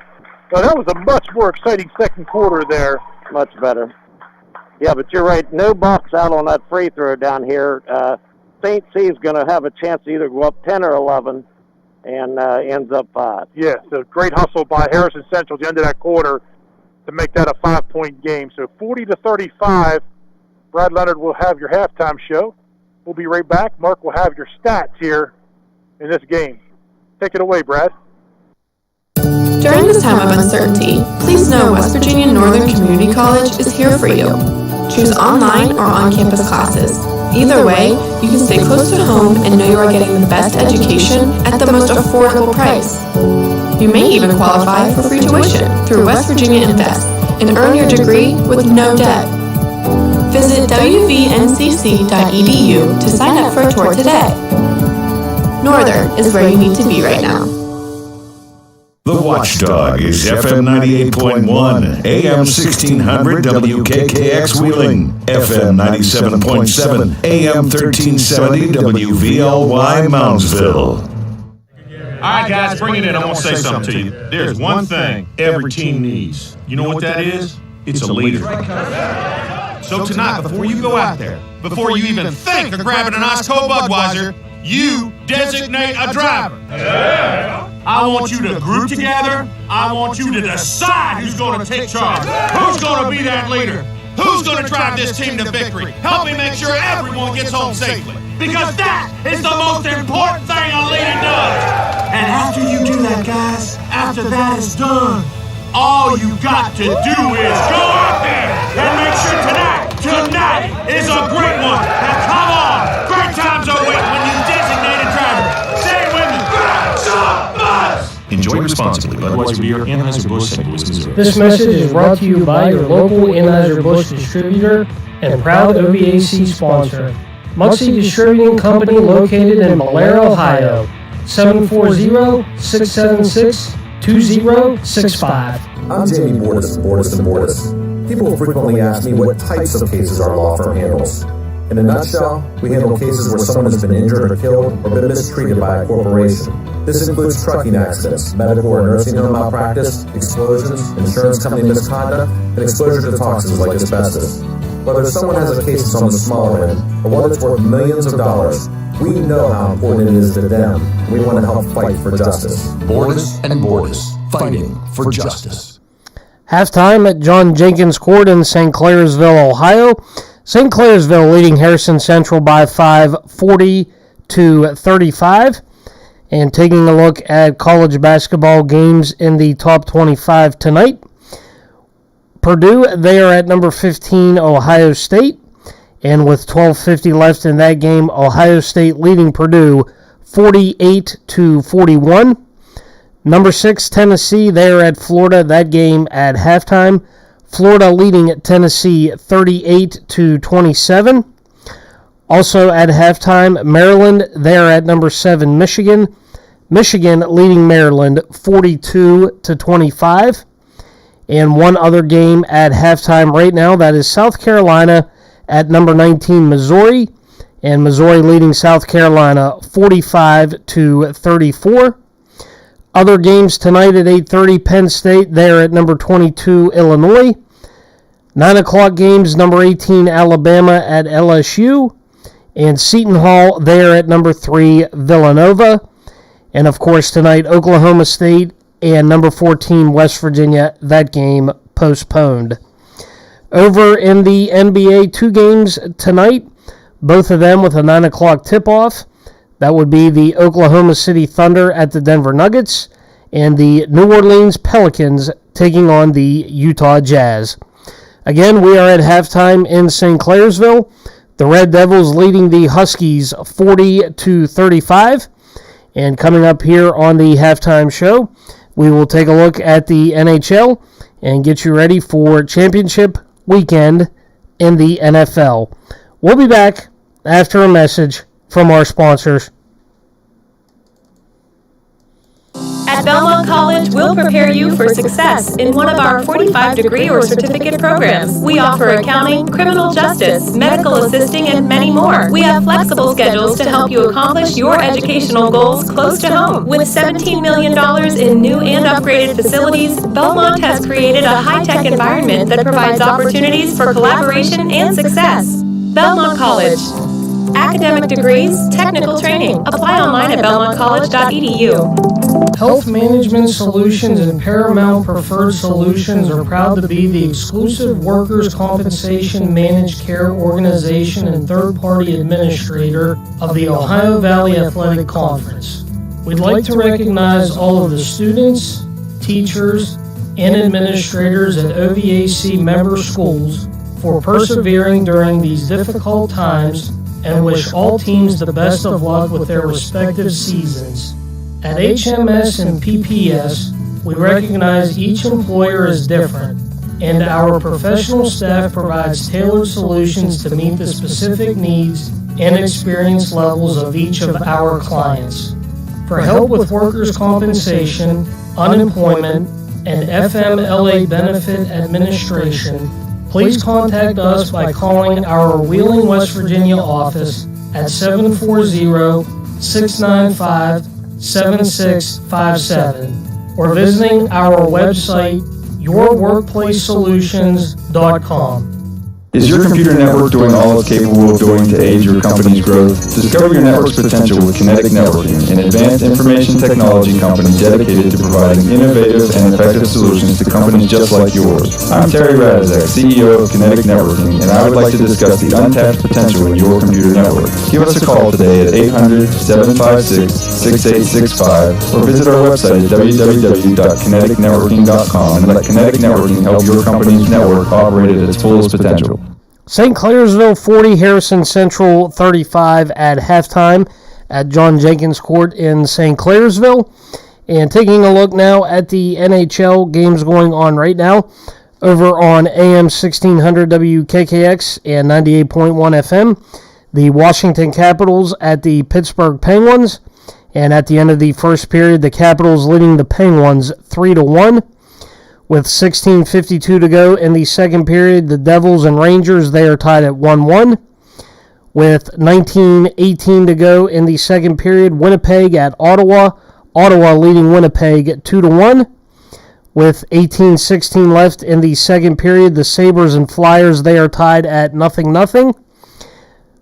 So that was a much more exciting second quarter there. Much better. Yeah, but you're right. No box out on that free throw down here. St. C is going to have a chance to either go up 10 or 11 and ends up 5. Yeah, so great hustle by Harrison Central at the end of that quarter to make that a 5-point game. So 40-35. Brad Leonard will have your halftime show. We'll be right back. Mark will have your stats here in this game. Take it away, Brad. During this time of uncertainty, please know West Virginia Northern Community College is here for you. Choose online or on-campus classes. Either way, you can stay close to home and know you are getting the best education at the most affordable price. You may even qualify for free tuition through West Virginia Invest and earn your degree with no debt. Visit wvncc.edu to sign up for a tour today. Northern is where you need to be right now. The Watchdog is FM 98.1, AM 1600 WKKX Wheeling, FM 97.7, AM 1370 WVLY Moundsville. All right, guys, bring it in. I want to say something to you. There's one thing every team needs. You know what that is? It's a leader. So tonight, before you go out there, before you even think of grabbing an ice cold Budweiser, you designate a driver. Yeah. I want you to group together. I want you to decide who's going to take charge, who's going to be that leader, who's going to drive this team to victory. Help me make sure everyone gets home safely, because that is the most important thing a leader does. And after you do that, guys, after that is done, all you got to do is go out there and make sure tonight is a great one. Now come on, great times are waiting when you designate a driver. Say it with me. Enjoy responsibly. Budweiser Beer, Anheuser-Busch, St. Louis, Missouri. This message is brought to you by your local Anheuser-Busch distributor and proud OVAC sponsor, Muxie Distributing Company, located in Blair, Ohio. 740-676-2065. I'm Jamie Bordas of Bordas & Bordas. People frequently ask me what types of cases our law firm handles. In a nutshell, we handle cases where someone has been injured or killed or been mistreated by a corporation. This includes trucking accidents, medical or nursing home malpractice, explosions, insurance company misconduct, and exposure to toxins like asbestos. Whether someone has a case that's on the smaller end or one that's worth millions of dollars, we know how important it is to them. We want to help fight for justice. Bordas and Bordas, fighting for justice. Halftime at John Jenkins Court in St. Clairsville, Ohio. St. Clairsville leading Harrison Central by 5, 40-35. And taking a look at college basketball games in the top 25 tonight. Purdue, they are at number 15, Ohio State. And with 12:50 left in that game, Ohio State leading Purdue 48-41. Number 6, Tennessee, they are at Florida. That game at halftime. Florida leading at Tennessee 38-27. Also at halftime, Maryland, they are at number 7, Michigan. Michigan leading Maryland 42-25. And one other game at halftime right now, that is South Carolina at number 19, Missouri. And Missouri leading South Carolina 45-34. Other games tonight at 8:30, Penn State, they're at number 22, Illinois. 9 o'clock games, number 18, Alabama at LSU. And Seton Hall, they're at number 3, Villanova. And of course tonight, Oklahoma State and number 14, West Virginia, that game postponed. Over in the NBA, 2 games tonight, both of them with a 9 o'clock tip-off. That would be the Oklahoma City Thunder at the Denver Nuggets and the New Orleans Pelicans taking on the Utah Jazz. Again, we are at halftime in St. Clairsville. The Red Devils leading the Huskies 40-35. And coming up here on the halftime show, we will take a look at the NHL and get you ready for championship weekend in the NFL. We'll be back after a message from our sponsors. At Belmont College, we'll prepare you for success in one of our 45 degree or certificate programs. We offer accounting, criminal justice, medical assisting, and many more. We have flexible schedules to help you accomplish your educational goals close to home. With $17 million in new and upgraded facilities, Belmont has created a high-tech environment that provides opportunities for collaboration and success. Belmont College. Academic degrees, technical training. Apply online at belmontcollege.edu. Health Management Solutions and Paramount Preferred Solutions are proud to be the exclusive workers' compensation managed care organization and third-party administrator of the Ohio Valley Athletic Conference. We'd like to recognize all of the students, teachers, and administrators at OVAC member schools for persevering during these difficult times and wish all teams the best of luck with their respective seasons. At HMS and PPS, we recognize each employer is different, and our professional staff provides tailored solutions to meet the specific needs and experience levels of each of our clients. For help with workers' compensation, unemployment, and FMLA benefit administration, please contact us by calling our Wheeling, West Virginia office at 740-695-7657 or visiting our website, yourworkplacesolutions.com. Is your computer network doing all it's capable of doing to aid your company's growth? Discover your network's potential with Kinetic Networking, an advanced information technology company dedicated to providing innovative and effective solutions to companies just like yours. I'm Terry Radizek, CEO of Kinetic Networking, and I would like to discuss the untapped potential in your computer network. Give us a call today at 800-756-6865 or visit our website at www.kineticnetworking.com and let Kinetic Networking help your company's network operate at its fullest potential. St. Clairsville 40, Harrison Central 35 at halftime at John Jenkins Court in St. Clairsville. And taking a look now at the NHL games going on right now over on AM 1600 WKKX and 98.1 FM. The Washington Capitals at the Pittsburgh Penguins. And at the end of the first period, the Capitals leading the Penguins 3-1. With 16:52 to go in the second period, the Devils and Rangers, they are tied at 1-1. With 19:18 to go in the second period, Winnipeg at Ottawa. Ottawa leading Winnipeg 2-1. With 18:16 left in the second period, the Sabres and Flyers, they are tied at 0-0.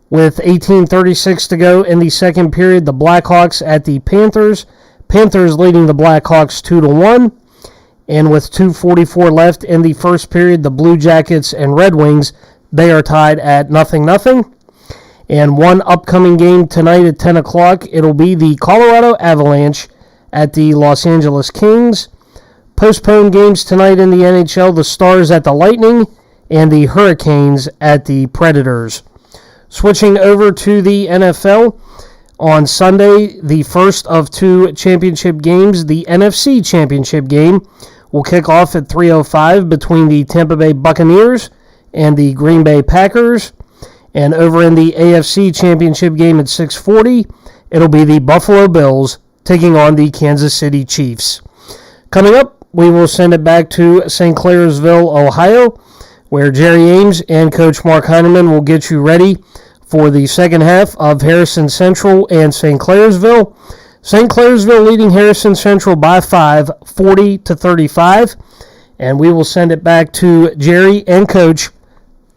With 18:36 to go in the second period, the Blackhawks at the Panthers. Panthers leading the Blackhawks 2-1. And with 2:44 left in the first period, the Blue Jackets and Red Wings, they are tied at 0-0. And one upcoming game tonight at 10 o'clock, it'll be the Colorado Avalanche at the Los Angeles Kings. Postponed games tonight in the NHL, the Stars at the Lightning and the Hurricanes at the Predators. Switching over to the NFL, on Sunday, the first of 2 championship games, the NFC Championship game, will kick off at 3:05 between the Tampa Bay Buccaneers and the Green Bay Packers. And over in the AFC Championship game at 6:40, it'll be the Buffalo Bills taking on the Kansas City Chiefs. Coming up, we will send it back to St. Clairsville, Ohio, where Jerry Ames and Coach Mark Heineman will get you ready for the second half of Harrison Central and St. Clairsville. St. Clairsville leading Harrison Central by 5, 40-35. And we will send it back to Jerry and Coach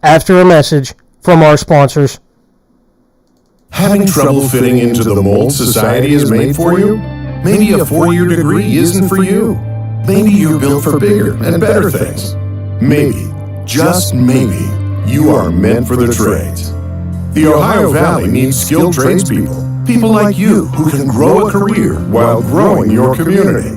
after a message from our sponsors. Having trouble fitting into the mold society has made for you? Maybe a 4-year degree isn't for you. Maybe you're built for bigger and better things. Maybe just maybe, you are meant for the trades. The Ohio Valley needs skilled tradespeople, people like you who can grow a career while growing your community.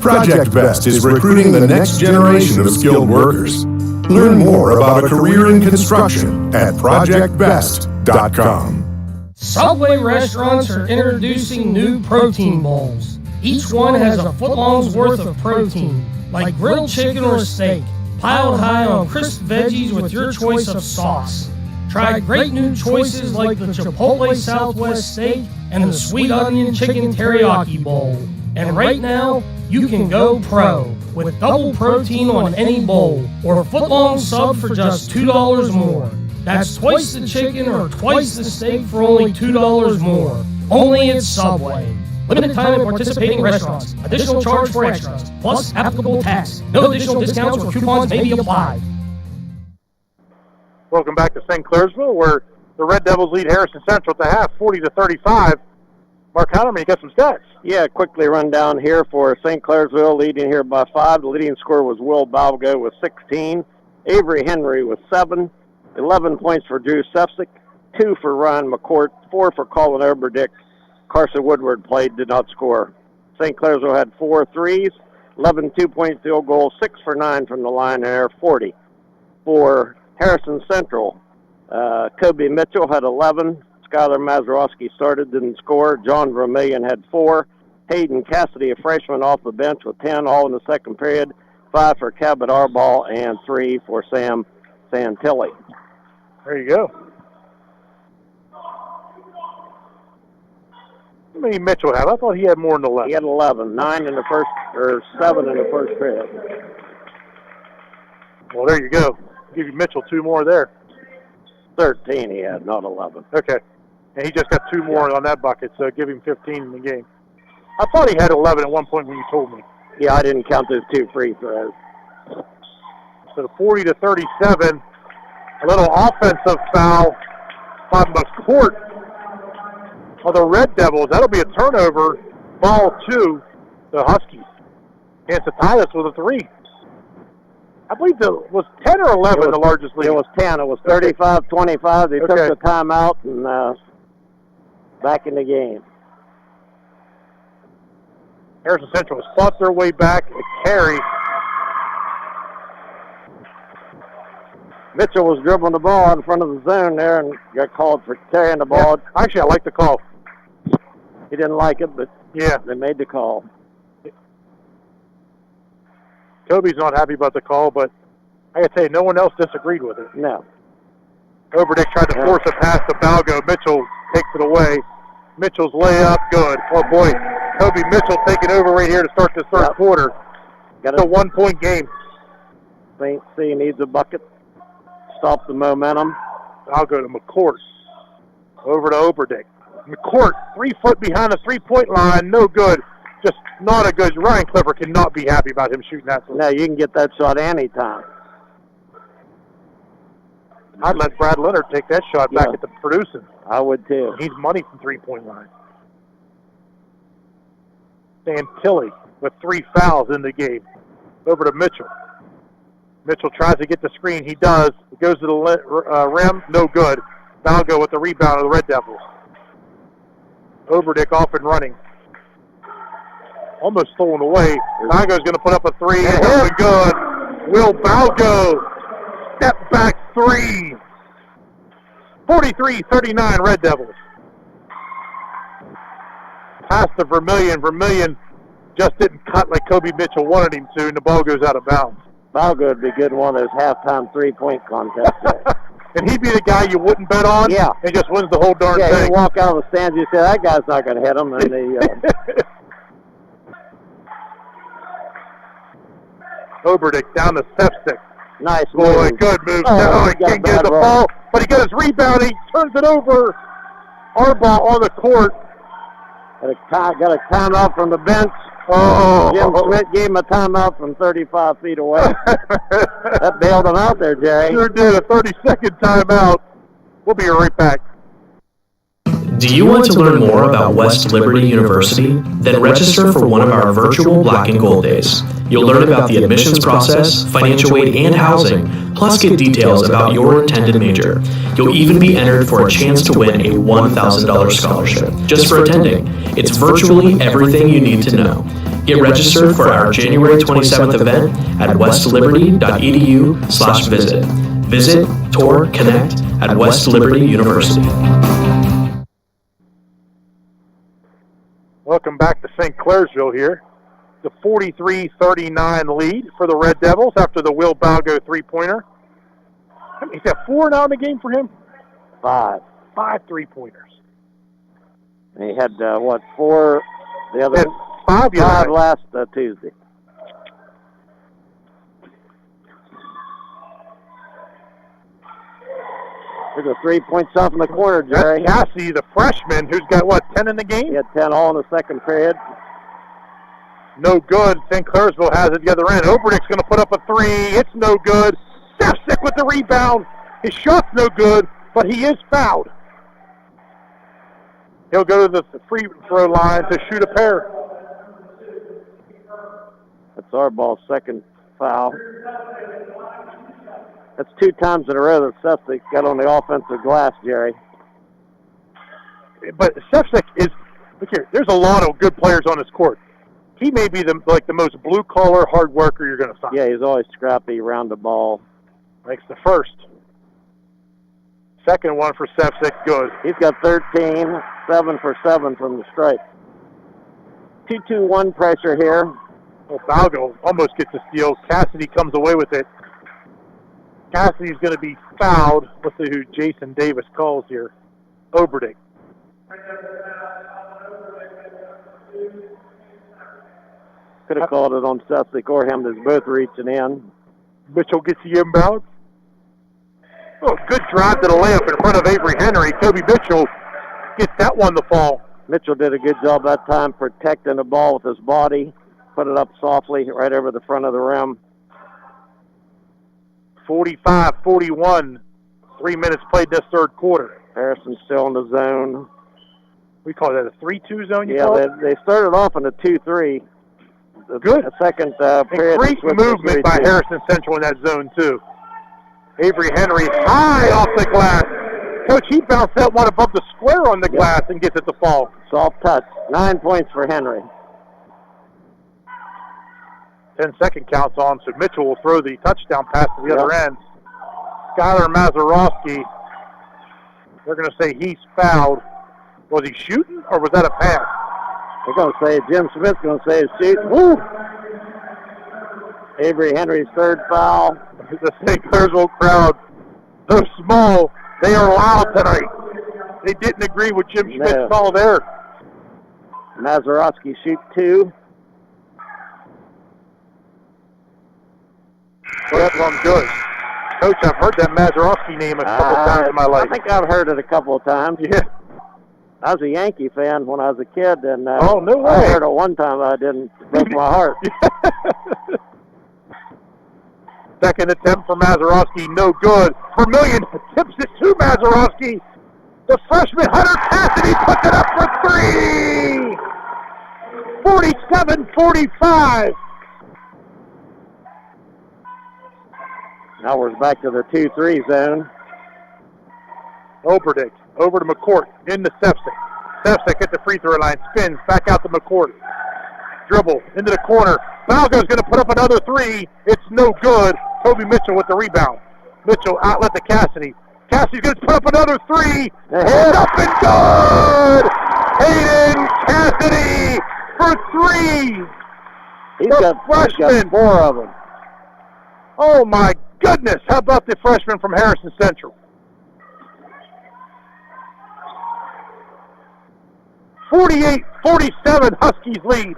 Project Best is recruiting the next generation of skilled workers. Learn more about a career in construction at projectbest.com. Subway restaurants are introducing new protein bowls. Each one has a footlong's worth of protein, like grilled chicken or steak, piled high on crisp veggies with your choice of sauce. Try great new choices like the Chipotle Southwest steak and the Sweet Onion Chicken Teriyaki Bowl. And right now, you can go pro with double protein on any bowl or a footlong sub for just $2 more. That's twice the chicken or twice the steak for only $2 more. Only at Subway. Limited time at participating restaurants. Additional charge for extras, plus applicable tax. No additional discounts or coupons may be applied. Welcome back to St. Clairsville, where the Red Devils lead Harrison Central at the half, 40-35. Mark Houderman, you got some stats? Yeah, quickly run down here for St. Clairsville, leading here by 5. The leading scorer was Will Balgo with 16. Avery Henry with 7. 11 points for Drew Sefcik. 2 for Ryan McCourt. 4 for Colin Oberdick. Carson Woodward did not score. St. Clairsville had 4 threes, 11 two-point field goals, 6 for 9 from the line there, 40. For Harrison Central, Kobe Mitchell had 11. Skylar Mazurowski started, didn't score. John Vermillion had 4. Hayden Cassidy, a freshman off the bench with 10, all in the second period. 5 for Cabot Arball and 3 for Sam Santilli. There you go. How many Mitchell have? I thought he had more than 11. He had 11. 9 in the first, or 7 in the first period. Well, there you go. Give you Mitchell 2 more there. 13 he had, not 11. Okay. And he just got 2 more on that bucket, so give him 15 in the game. I thought he had 11 at one point when you told me. Yeah, I didn't count those 2 free throws. So 40-37. A little offensive foul on the court of the Red Devils. That'll be a turnover. Ball 2, the Huskies. Kansatitis with a 3. I believe it was 10 or 11, the largest lead. It was 10. It was 35-25. They took the timeout and back in the game. Harrison Central has fought their way back. A carry. Mitchell was dribbling the ball in front of the zone there and got called for carrying the ball. Yeah. Actually, I like the call. He didn't like it, but yeah, they made the call. Toby's not happy about the call, but I gotta tell you, no one else disagreed with it. No. Oberdick tried to force a pass to Balgo. Mitchell takes it away. Mitchell's layup, good. Oh boy, Toby Mitchell taking over right here to start this third quarter. It's a 1-point game. St. C needs a bucket. Stop the momentum. I'll go to McCourt. Over to Oberdick. McCourt, 3 foot behind the 3-point line, no good. Just not a good. Ryan Clifford cannot be happy about him shooting that. No, you can get that shot anytime. I'd let Brad Leonard take that shot back at the producing. I would too. He's money from 3-point line. Santilli with 3 fouls in the game. Over to Mitchell. Mitchell tries to get the screen. He does. It goes to the rim. No good. Balgo with the rebound of the Red Devils. Oberdick off and running. Almost stolen away. Balgo's going to put up a 3. And good. Will Balgo. Step back 3. 43-39 Red Devils. Pass to Vermillion. Vermillion just didn't cut like Kobe Mitchell wanted him to, and the ball goes out of bounds. Balgo would be good in one of those halftime 3-point contests. And he'd be the guy you wouldn't bet on. Yeah. And just wins the whole darn thing. Yeah, you walk out of the stands, you say, that guy's not going to hit him. And Oberdick down to Sefcik. Nice boy, move. good move. Oh, He can't get the ball, but he got his rebound. He turns it over. Arball on the court. Got a timeout from the bench. Oh. Jim Schmidt gave him a timeout from 35 feet away. That bailed him out there, Jerry. Sure did. A 30-second timeout. We'll be right back. Do you want to learn more about West Liberty University? Then register for one of our virtual Black and Gold Days. You'll learn about the admissions process, financial aid, and housing, plus get details about your intended major. You'll even be entered for a chance to win a $1,000 scholarship just for attending. It's virtually everything you need to know. Get registered for our January 27th event at westliberty.edu/visit. Visit, tour, connect at West Liberty University. Welcome back to St. Clairsville here. The 43-39 lead for the Red Devils after the Will Balgo three-pointer. Is that 4 now in the game for him? 5. 5 three-pointers. And he had, 4 the other 5 last Tuesday. There's a 3-point shot from the corner, Jerry. That's Cassie, the freshman, who's got, 10 in the game? He had 10 all in the second period. No good. St. Clairsville has it the other end. Oberdick's going to put up a 3. It's no good. Stefsik with the rebound. His shot's no good, but he is fouled. He'll go to the free throw line to shoot a pair. That's our ball's second foul. That's 2 times in a row that Stefsik got on the offensive glass, Jerry. But Stefsik is, look here, there's a lot of good players on this court. He may be the most blue-collar hard worker you're going to find. Yeah, he's always scrappy around the ball. Makes the first. Second one for Stefsik, good. He's got 13, 7 for 7 from the stripe. 2-2-1 pressure here. Well, Balgo almost gets a steal. Cassidy comes away with it. Cassidy's going to be fouled. Let's see who Jason Davis calls here. Oberdick. Could have called it on Stefsik or him. They're both reaching in. Mitchell gets the inbound. Oh, good drive to the layup in front of Avery Henry. Toby Mitchell gets that one to fall. Mitchell did a good job that time protecting the ball with his body. Put it up softly right over the front of the rim. 45-41. 3 minutes played this third quarter. Harrison's still in the zone. We call that a 3-2 zone, you yeah, call it? they started off in a 2-3. Good. The second period. Great movement by Harrison Central in that zone, too. Avery Henry high off the glass. Coach, he bounced that one above the square on the glass and gets it to fall. Soft touch. 9 points for Henry. 10-second counts on, so Mitchell will throw the touchdown pass to the other end. Skylar Mazarowski, they're going to say he's fouled. Was he shooting, or was that a pass? They're going to say, Jim Smith's going to say he's shooting. Woo! Avery Henry's third foul. The St. Clairsville crowd, so small, they are loud tonight. They didn't agree with Jim Schmidt's call there. Mazarowski shoot 2. Well, that one's good. Coach, I've heard that Mazarowski name a couple times in my life. I think I've heard it a couple of times. Yeah. I was a Yankee fan when I was a kid, and oh, no way. I heard it one time. I didn't break my heart. Second attempt for Mazarowski, no good. Vermillion tips it to Mazarowski. The freshman Hunter Cassidy puts it up for 3. 47-45. Now we're back to the 2-3 zone. Oberdick over to McCourt into Stefsik. Stefsik at the free throw line, spins back out to McCourt. Dribble into the corner. Balgo's going to put up another 3. It's no good. Toby Mitchell with the rebound. Mitchell outlet to Cassidy. Cassidy's going to put up another 3. And up and good! Hayden Cassidy for 3. He's got 4 of them. Oh my goodness! How about the freshman from Harrison Central? 48-47, Huskies lead.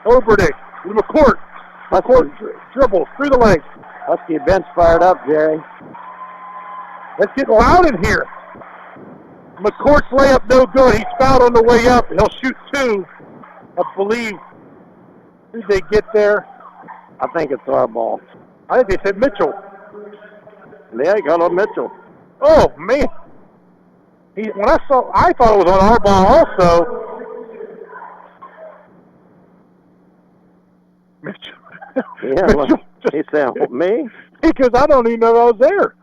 Oberdick with McCourt. McCourt dribbles through the legs. Husky bench fired up, Jerry. Let's get loud in here. McCourt's layup no good. He's fouled on the way up. He'll shoot 2. I believe. Did they get there? I think it's our ball. I think they said Mitchell. Yeah, he got on Mitchell. Oh, man. I thought it was on our ball also. Mitchell. Yeah, Mitchell he said, me? Because I don't even know I was there.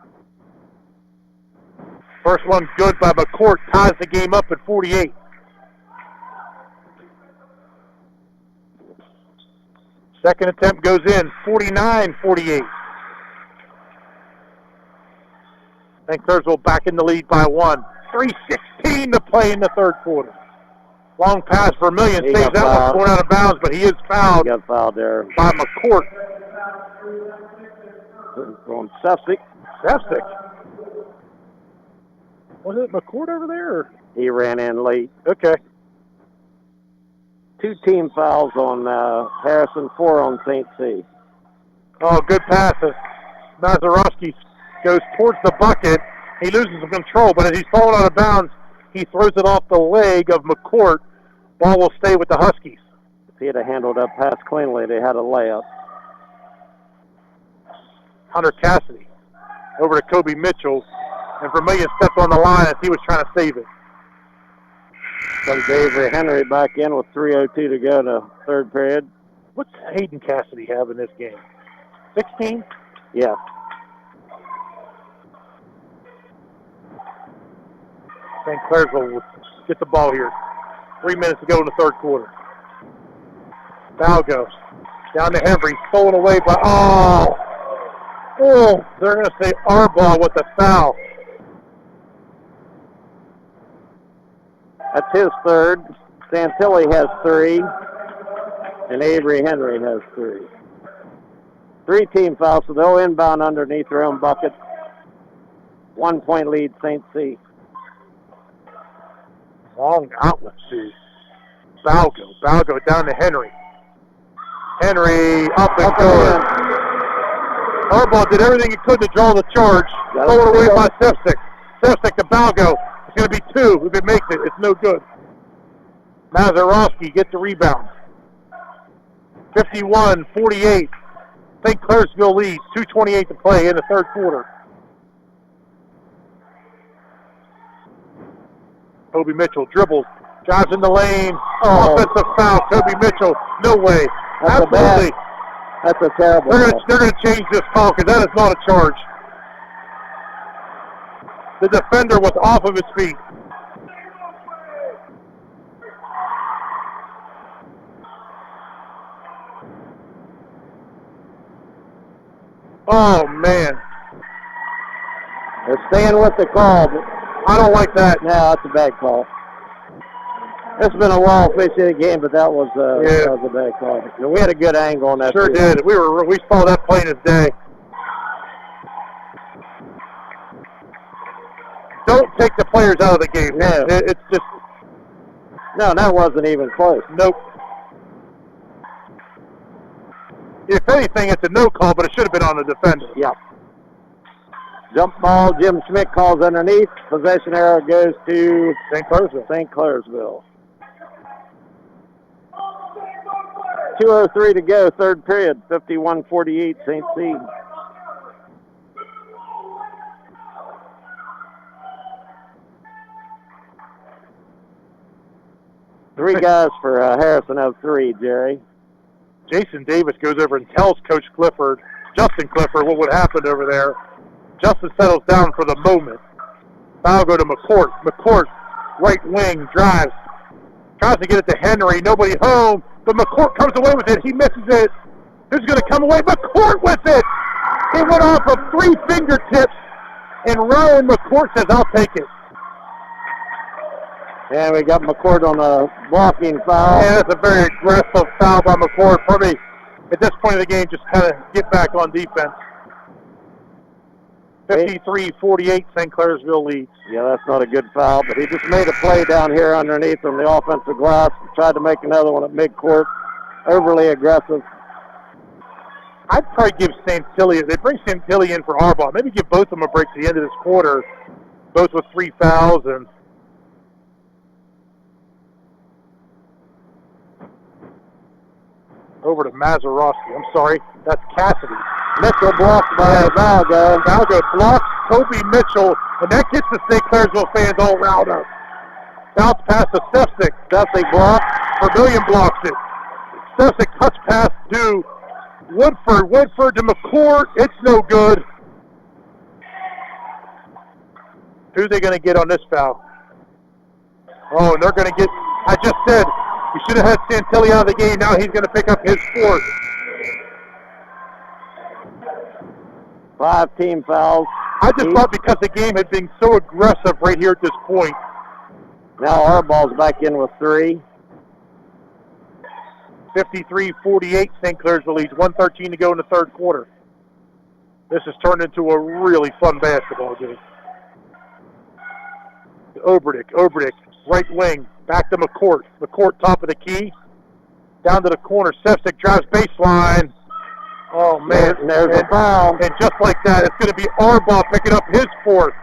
First one good by McCourt, ties the game up at 48. Second attempt goes in, 49-48. St. Clairsville back in the lead by 1. 3:16 to play in the third quarter. Long pass, Vermillion saves that one, going out of bounds, but he is fouled. He got fouled there by McCourt. From Sefcik. Was it McCourt over there? Or? He ran in late. Okay. 2 team fouls on Harrison, 4 on St. C. Oh, good pass. Mazeroski goes towards the bucket. He loses some control, but as he's falling out of bounds, he throws it off the leg of McCourt. Ball will stay with the Huskies. If he had handled that pass cleanly, they had a layup. Hunter Cassidy over to Kobe Mitchell, and Vermillion stepped on the line as he was trying to save it. Comes Avery Henry back in with 3:02 to go in the third period. What's Hayden Cassidy have in this game? 16? Yeah. St. Clairsville will get the ball here. 3 minutes to go in the third quarter. Foul goes. Down to Henry, stolen away by, they're going to say Arbaugh with the foul. That's his third. Santilli has 3, and Avery Henry has 3. 3 team fouls, so they'll inbound underneath their own bucket. 1 point lead, St. C. Long outlet to Balgo. Balgo down to Henry. Henry up and good. Arbaugh did everything he could to draw the charge. Stolen away by Sefcik. Sefcik to Balgo. It's going to be 2. If it makes it, it's no good. Mazeroski gets the rebound. 51-48. St. Clairsville leads. 2:28 to play in the third quarter. Kobe Mitchell dribbles, drives in the lane. Offensive foul. Kobe Mitchell. No way. Absolutely. That's a terrible. They're going to change this call because that is not a charge. The defender was off of his feet. Oh man. They're staying with the call, but I don't like that. No, that's a bad call. It's been a while officiating game, but that was a bad call. We had a good angle on that. Sure did. We saw that plain as day. Don't take the players out of the game. No. It's just... No, that wasn't even close. Nope. If anything, it's a no call, but it should have been on the defender. Yeah. Jump ball, Jim Schmidt calls underneath. Possession arrow goes to St. Clairsville. St. Clairsville. 2:03 to go, third period. 51-48, St. C. Three guys for Harrison have 3, Jerry. Jason Davis goes over and tells Coach Clifford, Justin Clifford, what would happen over there. Justin settles down for the moment. Foul go to McCourt. McCourt, right wing, drives. Tries to get it to Henry. Nobody home. But McCourt comes away with it. He misses it. Who's going to come away? McCourt with it. He went off of 3 fingertips. And Ryan McCourt says, I'll take it. And we got McCourt on a blocking foul. Yeah, that's a very aggressive foul by McCourt. Probably at this point of the game, just kind of get back on defense. 53-48, St. Clairsville leads. Yeah, that's not a good foul, but he just made a play down here underneath on the offensive glass. Tried to make another one at midcourt. Overly aggressive. I'd probably give Santilli, they bring Santilli in for Arbaugh. Maybe give both of them a break to the end of this quarter, both with 3 fouls. And over to Mazeroski. I'm sorry, that's Cassidy. Mitchell blocked by Valgo. Valgo blocks Kobe Mitchell And that gets the St. Clairsville fans all riled up. Bounce pass to Stefsik. Stefsik blocks. Vermillion blocks it. Stefsik touch pass to Woodford. Woodford to McCourt. It's no good. Who are they going to get on this foul? Oh, and they're going to get, I just said, you should have had Santilli out of the game. Now he's going to pick up his fourth. 5 team fouls. I just thought because the game had been so aggressive right here at this point. Now our ball's back in with 3. 53-48, St. Clairsville leads. 1:13 to go in the third quarter. This has turned into a really fun basketball game. Oberdick, right wing, back to McCourt. McCourt top of the key, down to the corner. Stefsik drives baseline. Oh, man. There's a foul. And just like that, it's going to be Arbaugh picking up his fourth.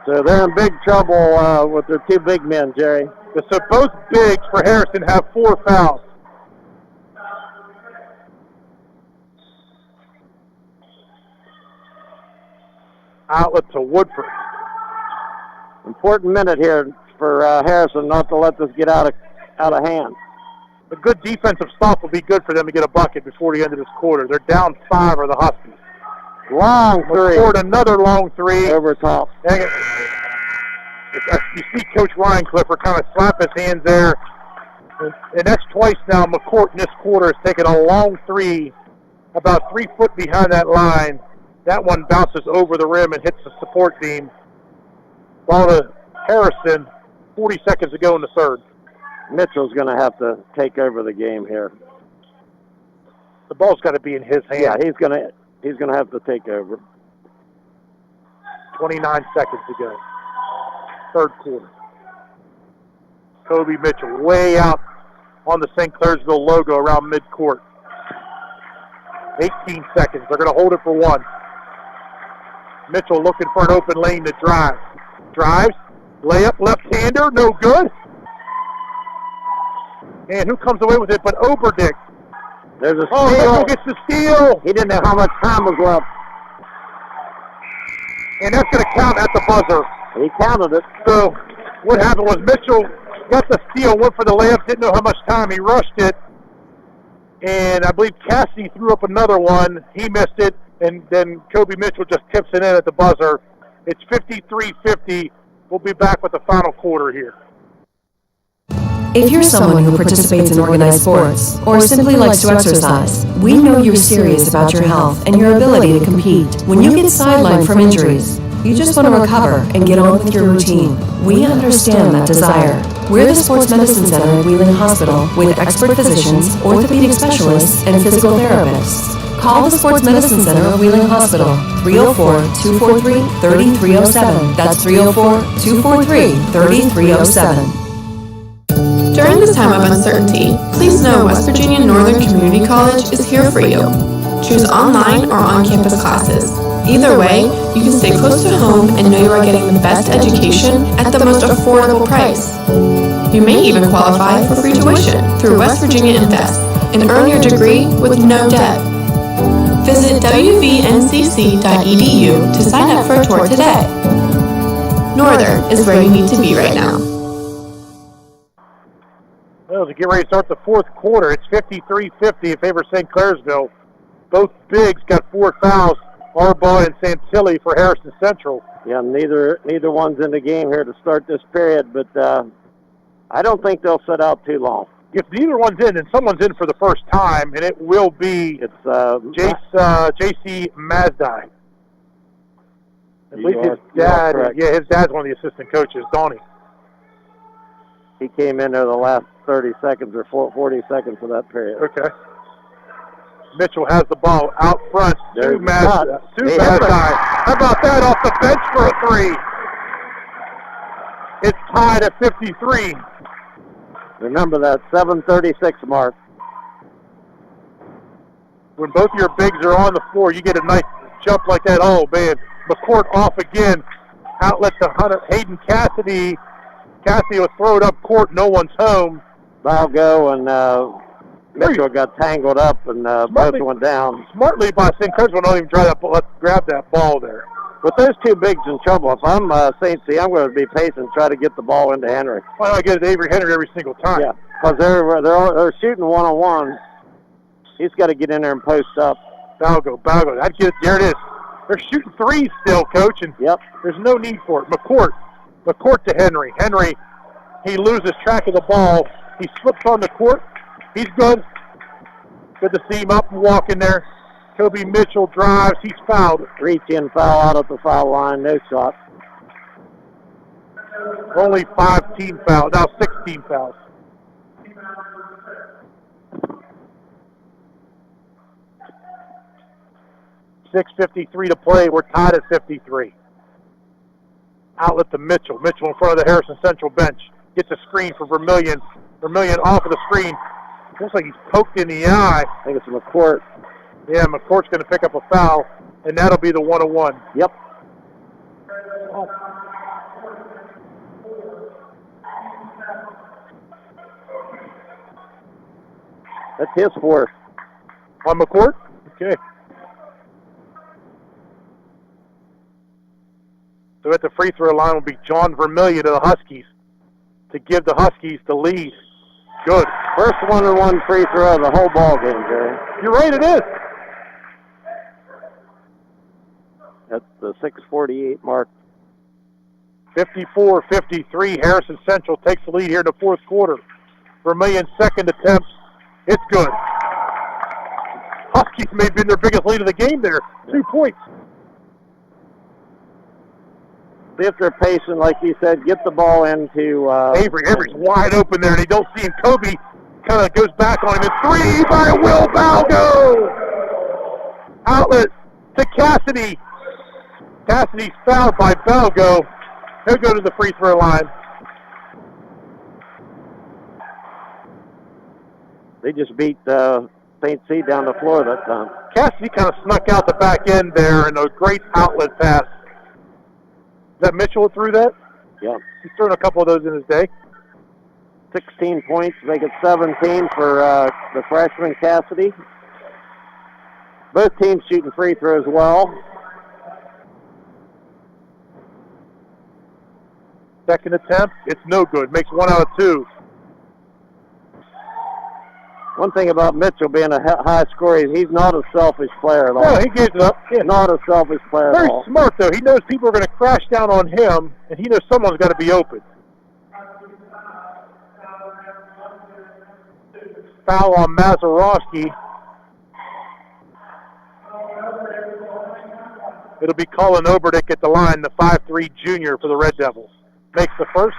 So they're in big trouble with their 2 big men, Jerry. So both bigs for Harrison have 4 fouls. Outlet to Woodford. Important minute here for Harrison not to let this get out of hand. A good defensive stop will be good for them to get a bucket before the end of this quarter. They're down 5 are the Huskies. Long 3. Scored another long 3. Over top. You see Coach Ryan Clifford kind of slap his hands there. And that's twice now. McCourt in this quarter has taken a long 3, about 3 foot behind that line. That one bounces over the rim and hits the support beam. Ball to Harrison, 40 seconds to go in the third. Mitchell's going to have to take over the game here. The ball's got to be in his hand. Yeah, he's going to have to take over. 29 seconds to go. Third quarter. Kobe Mitchell way out on the St. Clairsville logo around midcourt. 18 seconds. They're going to hold it for 1. Mitchell looking for an open lane to drive. Drives. Layup, left-hander, no good. And who comes away with it but Oberdick? There's a steal. Oh, Mitchell gets the steal. He didn't know how much time was left. And that's going to count at the buzzer. He counted it. So what happened was Mitchell got the steal, went for the layup, didn't know how much time. He rushed it. And I believe Cassidy threw up another one. He missed it. And then Kobe Mitchell just tips it in at the buzzer. It's 53-50. We'll be back with the final quarter here. If you're someone who participates in organized sports or simply likes to exercise, we know you're serious about your health and your ability to compete. When you get sidelined from injuries, you just want to recover and get on with your routine. We understand that desire. We're the Sports Medicine Center at Wheeling Hospital with expert physicians, orthopedic specialists, and physical therapists. Call the Sports Medicine Center at Wheeling Hospital, 304-243-3307. That's 304-243-3307. During this time of uncertainty, please know West Virginia Northern Community College is here for you. Choose online or on-campus classes. Either way, you can stay close to home and know you are getting the best education at the most affordable price. You may even qualify for free tuition through West Virginia Invest and earn your degree with no debt. Visit wvncc.edu to sign up for a tour today. Northern is where you need to be right now. Well, to get ready to start the fourth quarter, it's 53-50 in favor of St. Clairsville. Both bigs got 4 fouls, Arbaugh and Santilli for Harrison Central. Yeah, neither one's in the game here to start this period, but I don't think they'll sit out too long. If neither one's in, then someone's in for the first time, and it will be J.C. Mazdai. I believe his dad. Yeah, his dad's one of the assistant coaches, Donnie. He came in there the last 30 seconds or 40 seconds of that period. Okay. Mitchell has the ball out front to Mazdai. How about that off the bench for a 3? It's tied at 53. Remember that 7:36 mark. When both of your bigs are on the floor, you get a nice jump like that. Oh, man. McCourt off again. Outlet to Hayden Cassidy. Cassidy will throw it up court. No one's home. Foul go, and Mitchell got tangled up, and both went down. Smartly by St. Clairsville, don't even grab that ball there. With those two bigs in trouble, if I'm St. C, I'm going to be patient and try to get the ball into Henry. Why not get it to Avery Henry every single time? Yeah, because they're shooting one-on-one. He's got to get in there and post up. Balgo. There it is. They're shooting threes still, Coach, and there's no need for it. McCourt to Henry. Henry, he loses track of the ball. He slips on the court. He's good. Good to see him up and walk in there. Kobe Mitchell drives. He's fouled. Reach-in foul out at the foul line. No shot. Only 5 team fouls. Now 6 team fouls. .6:53 to play. We're tied at 53. Outlet to Mitchell. Mitchell in front of the Harrison Central bench. Gets a screen for Vermillion. Vermillion off of the screen. Looks like he's poked in the eye. I think it's McCourt. Yeah, McCourt's going to pick up a foul, and that'll be the 1-on-1. Yep. That's his fourth. On McCourt? Okay. So at the free throw line will be John Vermillion of the Huskies to give the Huskies the lead. Good. First 1-on-1 free throw of the whole ball game, Jerry. You're right, it is. At the 6:48 mark. 54-53. Harrison Central takes the lead here in the fourth quarter. Vermillion's second attempt. It's good. Huskies may have been their biggest lead of the game there. 2 points. See if they're patient, like you said, get the ball into... Avery. Avery's wide open there, and they don't see him. Kobe kind of goes back on him. And 3 by Will Balgo. Outlet to Cassidy. Cassidy's fouled by Balgo. He'll go to the free throw line. They just beat St. C down the floor that time. Cassidy kind of snuck out the back end there, and a great outlet pass. Is that Mitchell threw that? Yeah. He's thrown a couple of those in his day. 16 points, make it 17 for the freshman Cassidy. Both teams shooting free throws well. Second attempt, it's no good. Makes 1 out of 2. One thing about Mitchell being a high scorer, he's not a selfish player at all. No, he gives it up. Yeah. Not a selfish player Very at all. smart, though. He knows people are going to crash down on him, and he knows someone's got to be open. Foul on Mazarowski. It'll be Colin Oberdick at the line, the 5'3" junior for the Red Devils. Makes the first.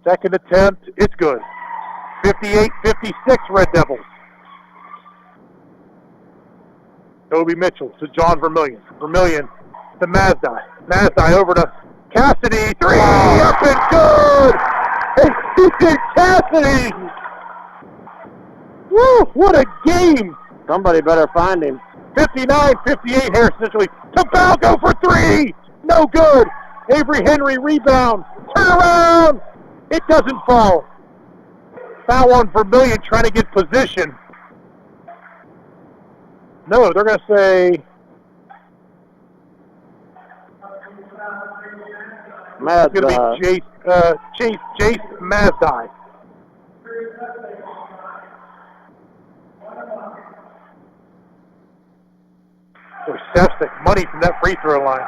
Second attempt, it's good. 58-56 Red Devils. Kobe Mitchell to John Vermillion. Vermillion to Mazdai. Mazdai over to Cassidy. 3 up and good! Hey, Cassidy! Woo, what a game! Somebody better find him. 59-58 Harrison Central. To Balgo for 3! No good! Avery Henry rebound. Turn around! It doesn't fall. Foul on Vermillion trying to get position. No, they're going to say... It's going to be Jace Mazdai. Septic money from that free throw line.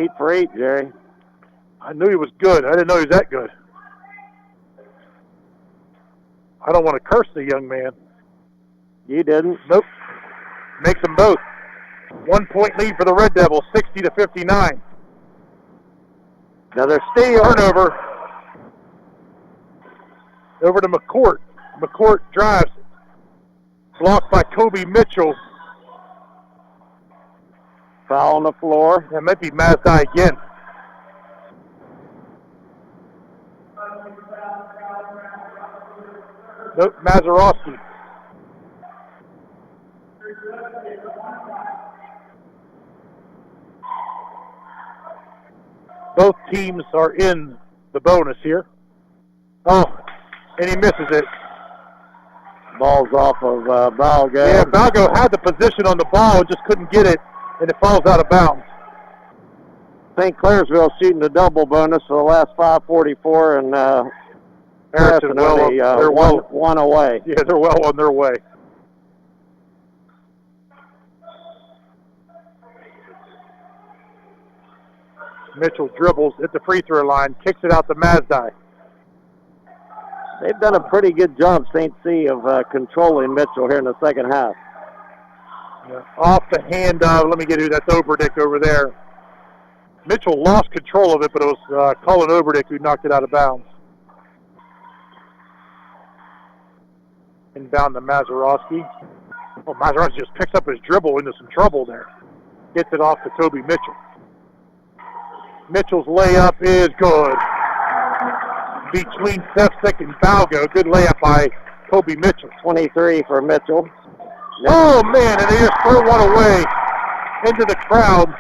8 for 8, Jerry. I knew he was good. I didn't know he was that good. I don't want to curse the young man. You didn't? Nope. Makes them both. 1 point lead for the Red Devils, 60-59. Another steal. Turnover. Over to McCourt. McCourt drives. Blocked by Kobe Mitchell. Foul on the floor. That might be Mazdai again. Nope, Mazarowski. Both teams are in the bonus here. Oh, and he misses it. Ball's off of Balgo. Yeah, Balgo had the position on the ball and just couldn't get it, and it falls out of bounds. St. Clairsville shooting the double bonus for the last 5:44, and Harrison, they're one away. Yeah, they're well on their way. Mitchell dribbles at the free throw line, kicks it out to Mazdai. They've done a pretty good job, St. C, of controlling Mitchell here in the second half. Yeah. Off the hand of, let me get who, that's Oberdick over there. Mitchell lost control of it, but it was Cullen Oberdick who knocked it out of bounds. Inbound to Mazeroski. Oh, Mazeroski just picks up his dribble into some trouble there. Gets it off to Toby Mitchell. Mitchell's layup is good. Between Sefcik and Balgo. Good layup by Toby Mitchell. 23 for Mitchell. Oh, man, and they just throw one away into the crowd.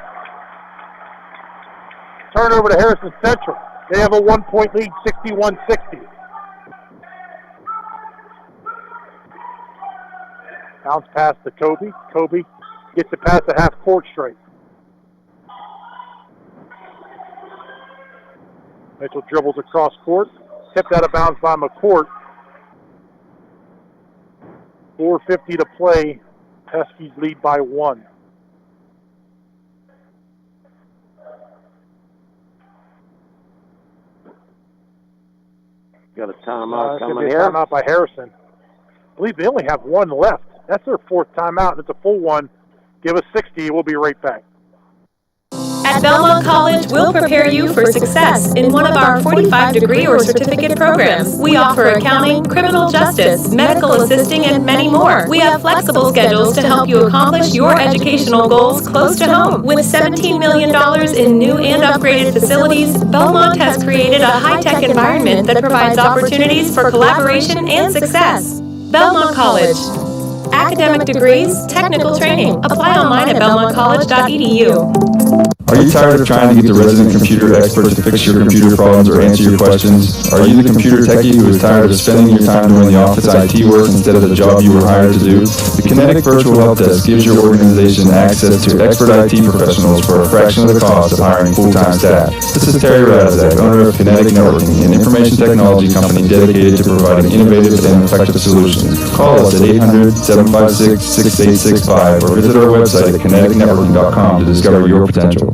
Turnover to Harrison Central. They have a 1-point lead, 61-60. Bounce pass to Kobe. Kobe gets it past the half court straight. Mitchell dribbles across court. Tipped out of bounds by McCourt. 4:50 to play. Huskies lead by 1. Got a timeout coming Could be a here. timeout by Harrison. I believe they only have one left. That's their 4th timeout, and it's a full one. Give us 60. We'll be right back. At Belmont College, we'll prepare you for success in one of our 45 degree or certificate programs. We offer accounting, criminal justice, medical assisting, and many more. We have flexible schedules to help you accomplish your educational goals close to home. With $17 million in new and upgraded facilities, Belmont has created a high-tech environment that provides opportunities for collaboration and success. Belmont College. Academic degrees, technical training. Apply online at belmontcollege.edu. Are you tired of trying to get the resident computer expert to fix your computer problems or answer your questions? Are you the computer techie who is tired of spending your time doing the office IT work instead of the job you were hired to do? The Kinetic Virtual Help Desk gives your organization access to expert IT professionals for a fraction of the cost of hiring full-time staff. This is Terry Razak, owner of Kinetic Networking, an information technology company dedicated to providing innovative and effective solutions. Call us at 800-756-6865 or visit our website at kineticnetworking.com to discover your potential.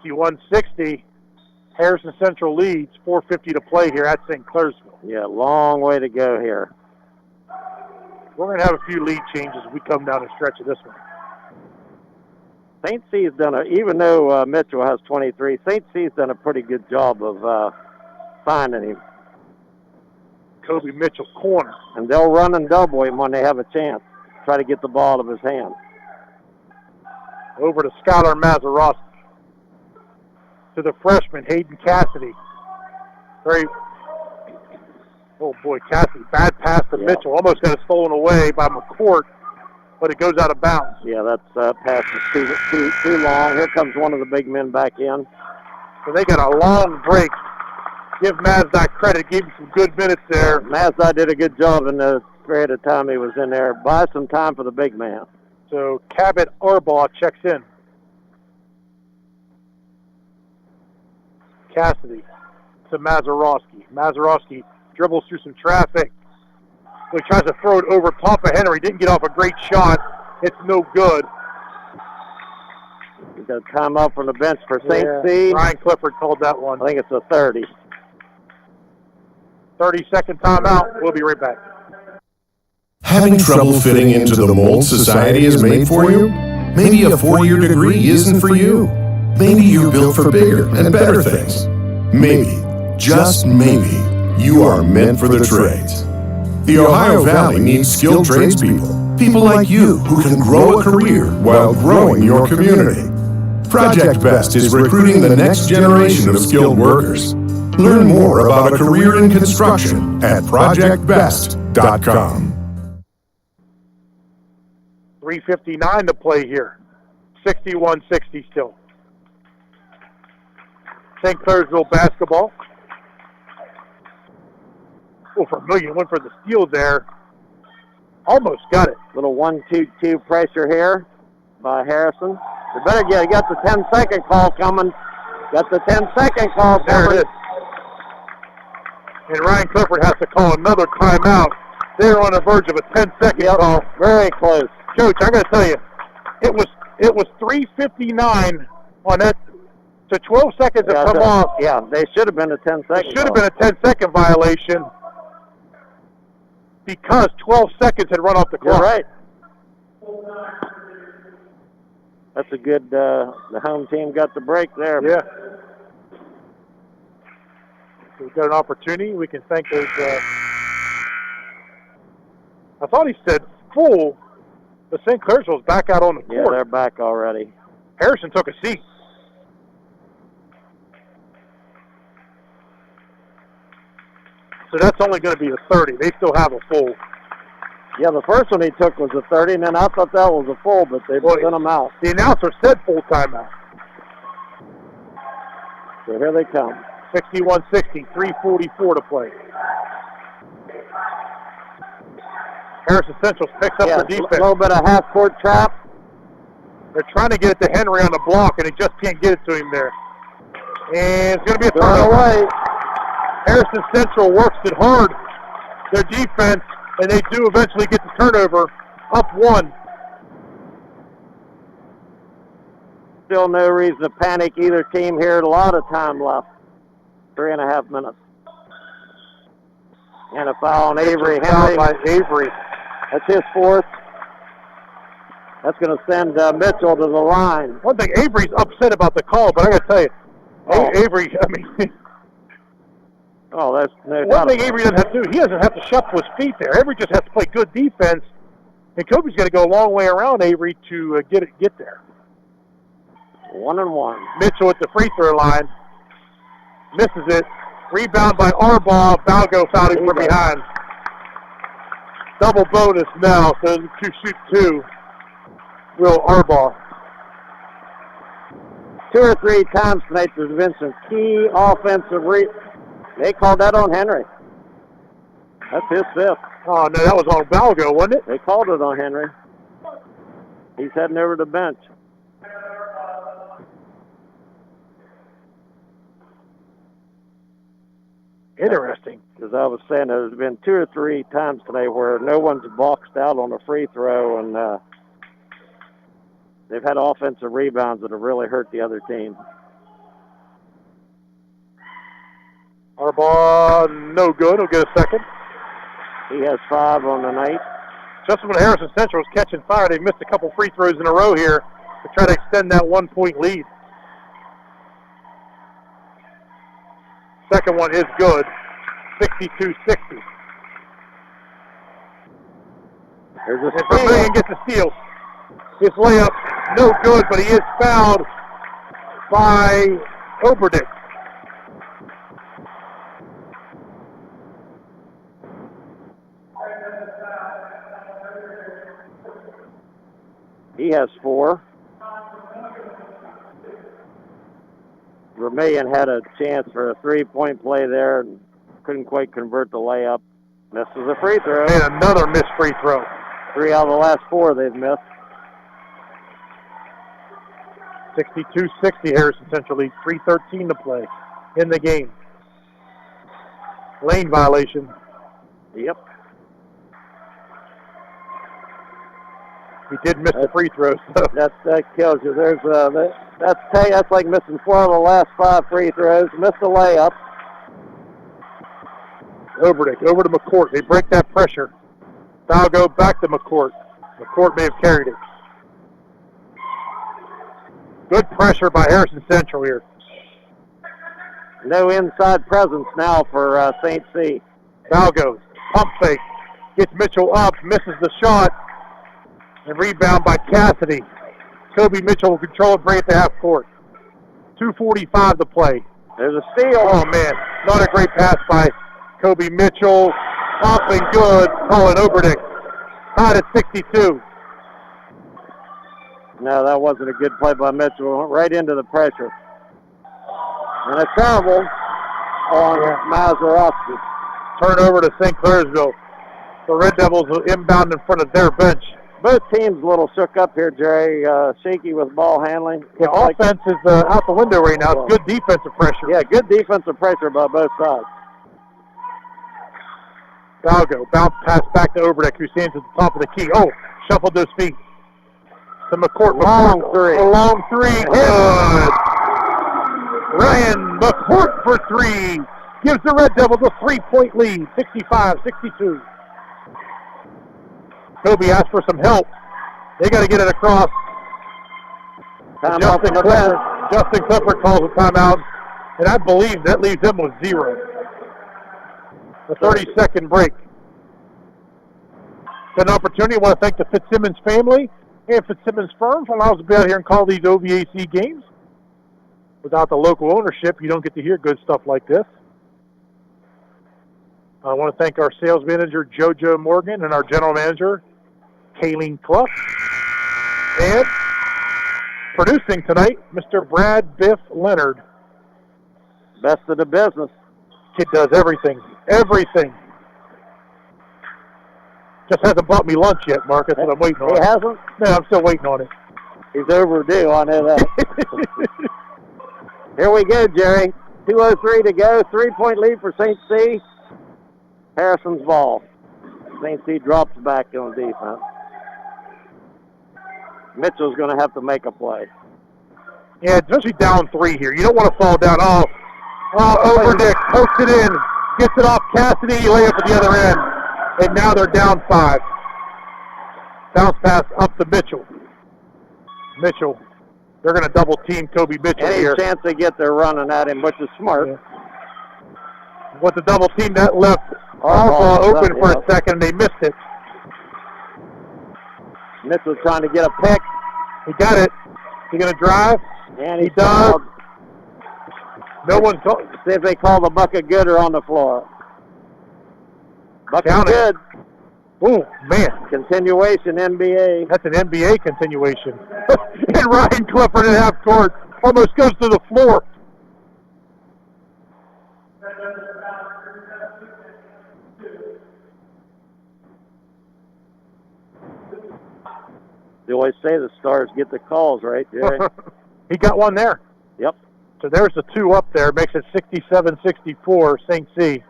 61-60. Harrison Central leads. 4:50 to play here at St. Clairsville. Yeah, long way to go here. We're going to have a few lead changes as we come down the stretch of this one. St. C's done even though Mitchell has 23, St. C's done a pretty good job of finding him. Kobe Mitchell corner. And they'll run and double him when they have a chance. Try to get the ball out of his hand. Over to Skylar Mazeroski. To the freshman, Hayden Cassidy. Oh boy, Cassidy, bad pass to Mitchell. Almost got it stolen away by McCourt, but it goes out of bounds. Yeah, that pass is too long. Here comes one of the big men back in. So they got a long break. Give Mazdai credit, gave him some good minutes there. Mazdai did a good job in the period of time he was in there. Buy some time for the big man. So Cabot Arbaugh checks in. Cassidy to Mazeroski. Mazeroski dribbles through some traffic. He tries to throw it over top of Henry. Didn't get off a great shot. It's no good. He's got to come up from the bench for St. C. Ryan Clifford called that one. I think it's a 30. 30-second timeout. We'll be right back. Having trouble fitting into the mold society has made for you? Maybe a 4-year degree isn't for you. Maybe you're built for bigger and better things. Maybe, just maybe, you are meant for the trades. The Ohio Valley needs skilled tradespeople, people like you who can grow a career while growing your community. Project Best is recruiting the next generation of skilled workers. Learn more about a career in construction at projectbest.com. 3:59 to play here. 61-60 still. St. Clairsville basketball. for Vermillion. Went for the steal there. Almost got it. Little 1-2-2 pressure here by Harrison. You better get. You got the 10-second call coming. Got the 10-second call There coming. it is. And Ryan Clifford has to call another timeout. They're on the verge of a 10-second call. Very close. Coach, I got to tell you, it was 3:59 on that. So 12 seconds have come off. Yeah, they should have been a 10-second. It should have been a 10-second violation because 12 seconds had run off the clock. You're right. That's a good. The home team got the break there. Yeah. So we've got an opportunity. We can thank those. I thought he said full, but St. Clair's was back out on the court. Yeah, they're back already. Harrison took a seat. So that's only going to be a 30. They still have a full. Yeah, the first one he took was a 30, and then I thought that was a full, but they sent him out. The announcer said full timeout. So here they come. 61-60, 3:44 to play. Harrison Central picks up the defense. A little bit of half-court trap. They're trying to get it to Henry on the block, and he just can't get it to him there. And it's going to be a turnover. Harrison Central works it hard, their defense, and they do eventually get the turnover, up 1. Still no reason to panic either team here. A lot of time left. 3.5 minutes. And a foul on Avery. Foul by Avery. That's his 4th. That's going to send Mitchell to the line. One thing, Avery's upset about the call, but I got to tell you, Avery, I mean... that's no one thing Avery doesn't have to do, he doesn't have to shuffle his feet there. Avery just has to play good defense, and Kobe's got to go a long way around Avery to get there. 1-1. Mitchell at the free throw line. Misses it. Rebound by Arbaugh. Balgo fouled him from behind. Double bonus now, so to shoot 2. Will Arbaugh. 2 or 3 times tonight there's been some key offensive They called that on Henry. That's his 5th. Oh, no, that was on Balgo, wasn't it? They called it on Henry. He's heading over to the bench. Interesting. As I was saying, there's been 2 or 3 times today where no one's boxed out on a free throw, and they've had offensive rebounds that have really hurt the other team. Arbaugh, no good. He'll get a second. He has 5 on the night. Just when Harrison Central was catching fire, they missed a couple free throws in a row here to try to extend that 1-point lead. Second one is good. 62-60. There's a steal. Vermillion gets a steal. His layup, no good, but he is fouled by Oberdick. He has 4. Vermillion had a chance for a 3-point play there and couldn't quite convert the layup. Misses a free throw. And another missed free throw. 3 out of the last 4 they've missed. 62-60 Harrison Central leads. 3:13 to play in the game. Lane violation. Yep. He did miss the free throw. So. That kills you. There's that's like missing 4 of the last 5 free throws. Missed a layup. Oberdick over to McCourt. They break that pressure. Foul go back to McCourt. McCourt may have carried it. Good pressure by Harrison Central here. No inside presence now for St. C. Foul goes. Pump fake. Gets Mitchell up. Misses the shot. And rebound by Cassidy. Kobe Mitchell will control it, bring it to half court. 2:45 to play. There's a steal. Oh, man. Not a great pass by Kobe Mitchell. Up and good. Colin Oberdick. Tied at 62. No, that wasn't a good play by Mitchell. Went right into the pressure. And a travel on Mazerovsky. Turnover to St. Clairsville. The Red Devils will inbound in front of their bench. Both teams a little shook up here, Jerry. Shaky with ball handling. Yeah, offense is out the window right now. It's good defensive pressure. Yeah, good defensive pressure by both sides. Balgo, bounce pass back to Overdeck, who stands at the top of the key. Oh, shuffled those feet. To McCourt. Long three. A long three. Good. Ryan McCourt for three. Gives the Red Devils a 3-point lead, 65-62. Kobe asked for some help. They got to get it across. Justin Clifford calls a timeout, and I believe that leaves them with 0. A 30-second break. An opportunity. I want to thank the Fitzsimmons family and Fitzsimmons firm for allowing us to be out here and call these OVAC games. Without the local ownership, you don't get to hear good stuff like this. I want to thank our sales manager, JoJo Morgan, and our general manager, Kayleen Clough. And producing tonight, Mr. Brad Biff Leonard. Best of the business. Kid does everything. Everything. Just hasn't bought me lunch yet, Marcus, but I'm waiting on it. He hasn't? No, I'm still waiting on it. He's overdue, I know that. Here we go, Jerry. 2:03 to go. 3-point lead for St. C. Harrison's ball. St. C drops back on defense. Mitchell's going to have to make a play. Yeah, especially down 3 here. You don't want to fall down. Oh, Overdick pokes it in. Gets it off Cassidy. Lay up at the other end. And now they're down 5. Bounce pass up to Mitchell. Mitchell. They're going to double team Kobe Mitchell here. Any chance they get their running at him, which is smart. Yeah. With the double team, that left ball open for a second. They missed it. Mitchell trying to get a pick. He got it. He going to drive? And he does. No one's see if they call the bucket gooder on the floor. Bucket good. Oh, man. Continuation, NBA. That's an NBA continuation. And Ryan Clifford at half court almost goes to the floor. They always say the stars get the calls, right, Jerry? He got one there. Yep. So there's the 2 up there. Makes it 67-64, St. C.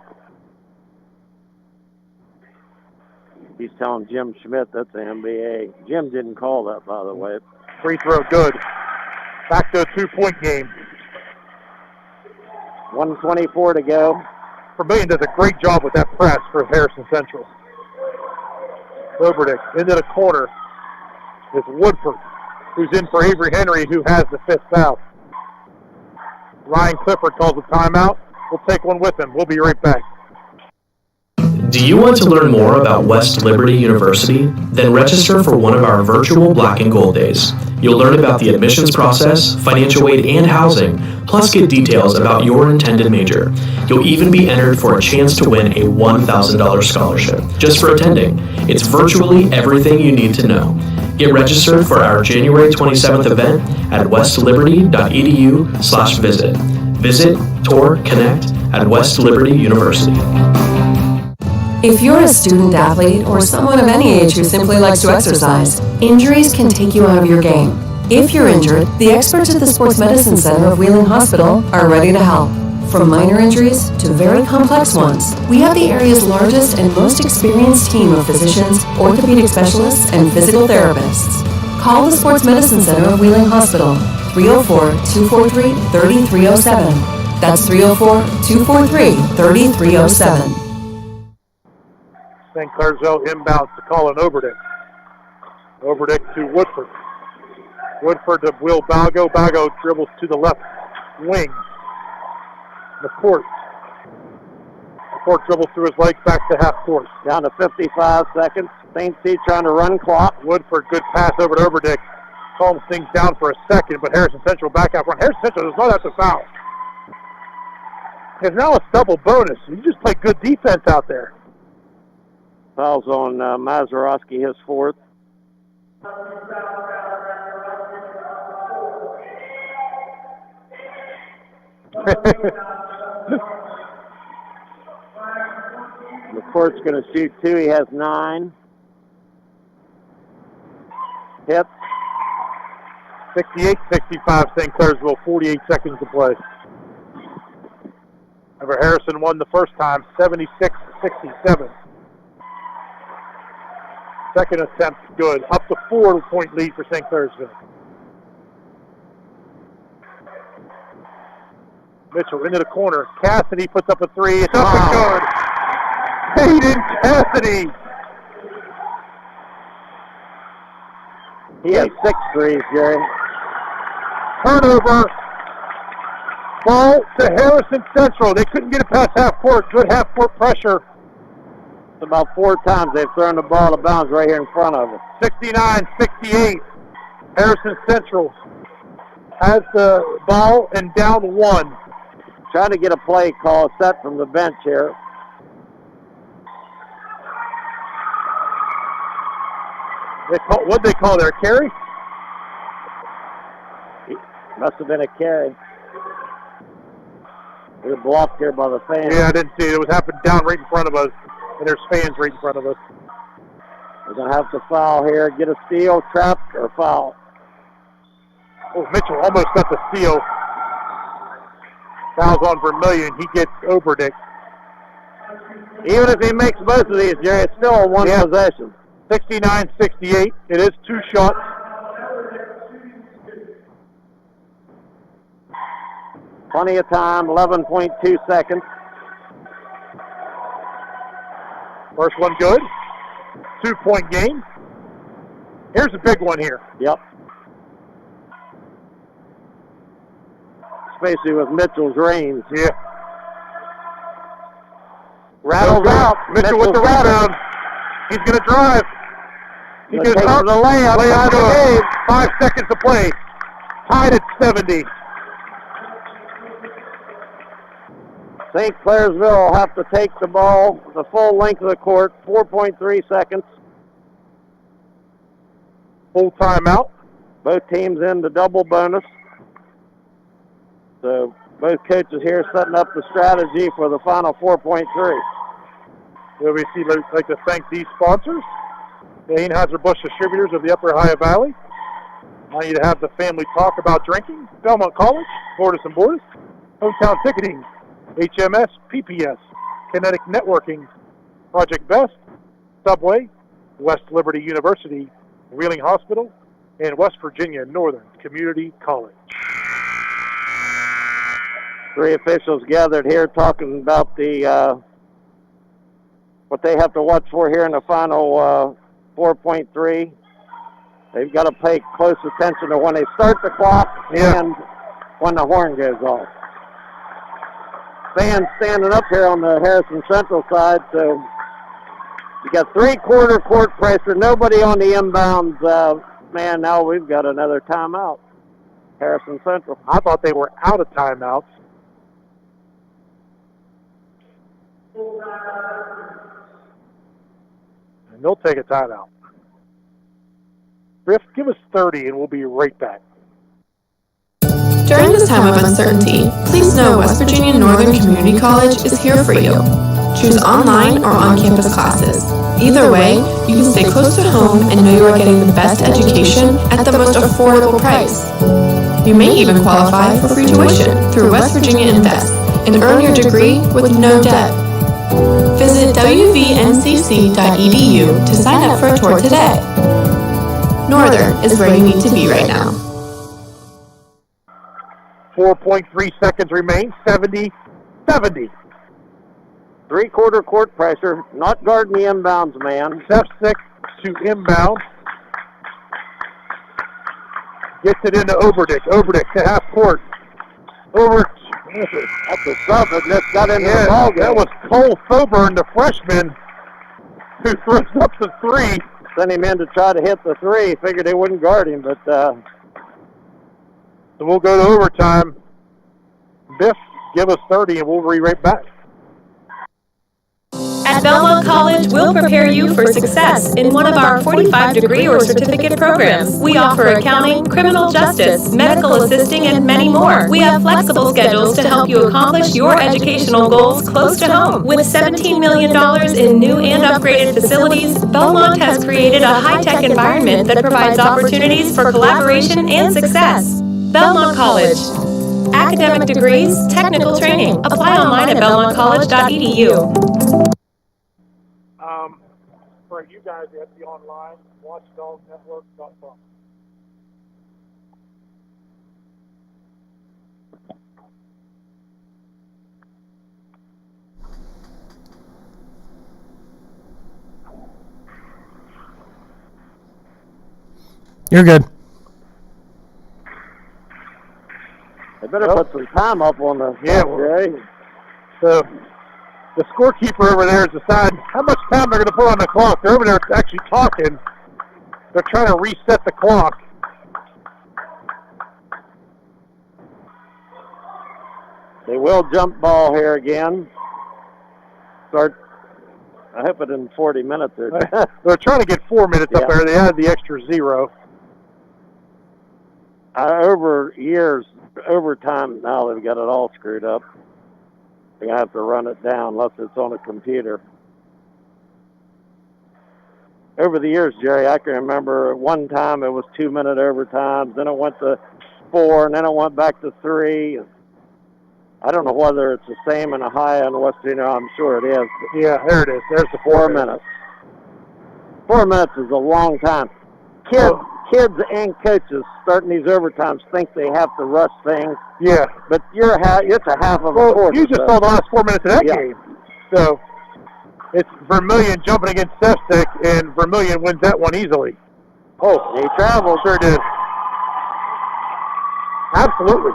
He's telling Jim Schmidt that's the NBA. Jim didn't call that, by the way. Free throw good. Back to a 2-point game. 1:24 to go. Vermillion does a great job with that press for Harrison Central. Overdick into the corner. It's Woodford, who's in for Avery Henry, who has the 5th foul. Ryan Clifford calls a timeout. We'll take one with him. We'll be right back. Do you want to learn more about West Liberty University? Then register for one of our virtual Black and Gold Days. You'll learn about the admissions process, financial aid, and housing, plus get details about your intended major. You'll even be entered for a chance to win a $1,000 scholarship just for attending. It's virtually everything you need to know. Get registered for our January 27th event at westliberty.edu/visit. Visit, tour, connect at West Liberty University. If you're a student athlete or someone of any age who simply likes to exercise, injuries can take you out of your game. If you're injured, the experts at the Sports Medicine Center of Wheeling Hospital are ready to help. From minor injuries to very complex ones, we have the area's largest and most experienced team of physicians, orthopedic specialists, and physical therapists. Call the Sports Medicine Center of Wheeling Hospital, 304-243-3307. That's 304-243-3307. St. Clairsville inbounds to Colin Overdick. Overdick to Woodford. Woodford to Will Balgo. Balgo dribbles to the left wing. McCourt dribbles through his legs back to half court. Down to 55 seconds. St. C trying to run clock. Woodford, good pass over to Overdick. Calms things down for a second, but Harrison Central back out front. Harrison Central does not have to foul. It's now a double bonus. You just play good defense out there. Fouls on Mazeroski, his 4th. court's going to shoot 2. He has 9. Hits. 68-65, St. Clairsville, 48 seconds to play. Remember, Harrison won the first time, 76-67. Second attempt, good. Up to 4-point lead for St. Clairsville. Mitchell into the corner. Cassidy puts up a 3. It's up and good. Hayden Cassidy. He has 6 threes, Jerry. Turnover. Ball to Harrison Central. They couldn't get it past half court. Good half court pressure. It's about 4 times they've thrown the ball to bounds right here in front of us. 69-68. Harrison Central has the ball and down 1. Trying to get a play call set from the bench here. What'd they call there? Carry? Must have been a carry. We're blocked here by the fans. Yeah, I didn't see it. It was happening down right in front of us, and there's fans right in front of us. We're going to have to foul here. Get a steal, trap, or foul. Oh, Mitchell almost got the steal. Fouls on Vermillion. He gets Oberdick. Even if he makes both of these, Jerry, it's still a one possession. 69-68. It is 2 shots. Plenty of time, 11.2 seconds. First one good. 2-point game. Here's a big one here. Yep. Especially with Mitchell's range. Yeah. Rattles out. Mitchell with the rebound. He's going to drive. He goes up. The layup. Lay out of the game. 5 seconds to play. Tied at 70. St. Clairsville will have to take the ball the full length of the court, 4.3 seconds. Full timeout. Both teams in the double bonus. So both coaches here setting up the strategy for the final 4.3. WBC would like to thank these sponsors. The Anheuser-Busch Distributors of the Upper Ohio Valley. I need to have the family talk about drinking. Belmont College, Borders and Borders, Hometown Ticketing, HMS, PPS, Kinetic Networking, Project Best, Subway, West Liberty University, Wheeling Hospital, and West Virginia Northern Community College. 3 officials gathered here talking about the what they have to watch for here in the final 4.3. They've got to pay close attention to when they start the clock and when the horn goes off. Fans standing up here on the Harrison Central side, so you got 3/4 court pressure, nobody on the inbounds man. Now we've got another timeout. Harrison Central. I thought they were out of timeouts. And they'll take a timeout. Griff, give us 30 and we'll be right back. During this time of uncertainty, please know West Virginia Northern Community College is here for you. Choose online or on-campus classes. Either way, you can stay close to home and know you are getting the best education at the most affordable price. You may even qualify for free tuition through West Virginia Invest and earn your degree with no debt. Visit wvncc.edu to sign up for a tour today. Northern is where you need to be right now. 4.3 seconds remain. 70-70. 3/4 court pressure, not guarding the inbounds man. Step 6 to inbound. Gets it into Oberdick. Oberdick to half court. That's a stuff that just got into the ball game. That was Cole Thoburn, the freshman, who throws up the 3. Sent him in to try to hit the 3. Figured they wouldn't guard him, but so we'll go to overtime. Biff, give us 30 and we'll be right back. At At Belmont College, we'll prepare you for success in one of our 45-degree or certificate programs. We offer accounting, criminal justice, medical assisting, and many more. We have flexible schedules to help you accomplish your educational goals close to home. With $17 million in new and upgraded facilities, Belmont has created a high-tech environment that provides opportunities for collaboration and success. Belmont College. Academic degrees, technical training. Apply online at belmontcollege.edu. For you guys, you have to be online, watchdognetwork.com. You're good. They better put some time up on the Jay. So the scorekeeper over there is deciding how much time they're going to put on the clock. They're over there actually talking. They're trying to reset the clock. They will jump ball here again. Start, I hope it in 40 minutes. They're trying to get 4 minutes up there. They added the extra 0. Over years, overtime, now they've got it all screwed up. They have to run it down unless it's on a computer. Over the years, Jerry, I can remember one time it was 2-minute overtime, then it went to 4, and then it went back to 3. I don't know whether it's the same in Ohio and West Virginia. I'm sure it is. Yeah, there it is. There's the 4 minutes. 4 minutes is a long time. Kids and coaches starting these overtimes think they have to rush things. Yeah. But it's a half of a quarter. You just saw the last 4 minutes of that game. So it's Vermillion jumping against Septic, and Vermillion wins that one easily. Oh, he traveled. Sure did. Absolutely.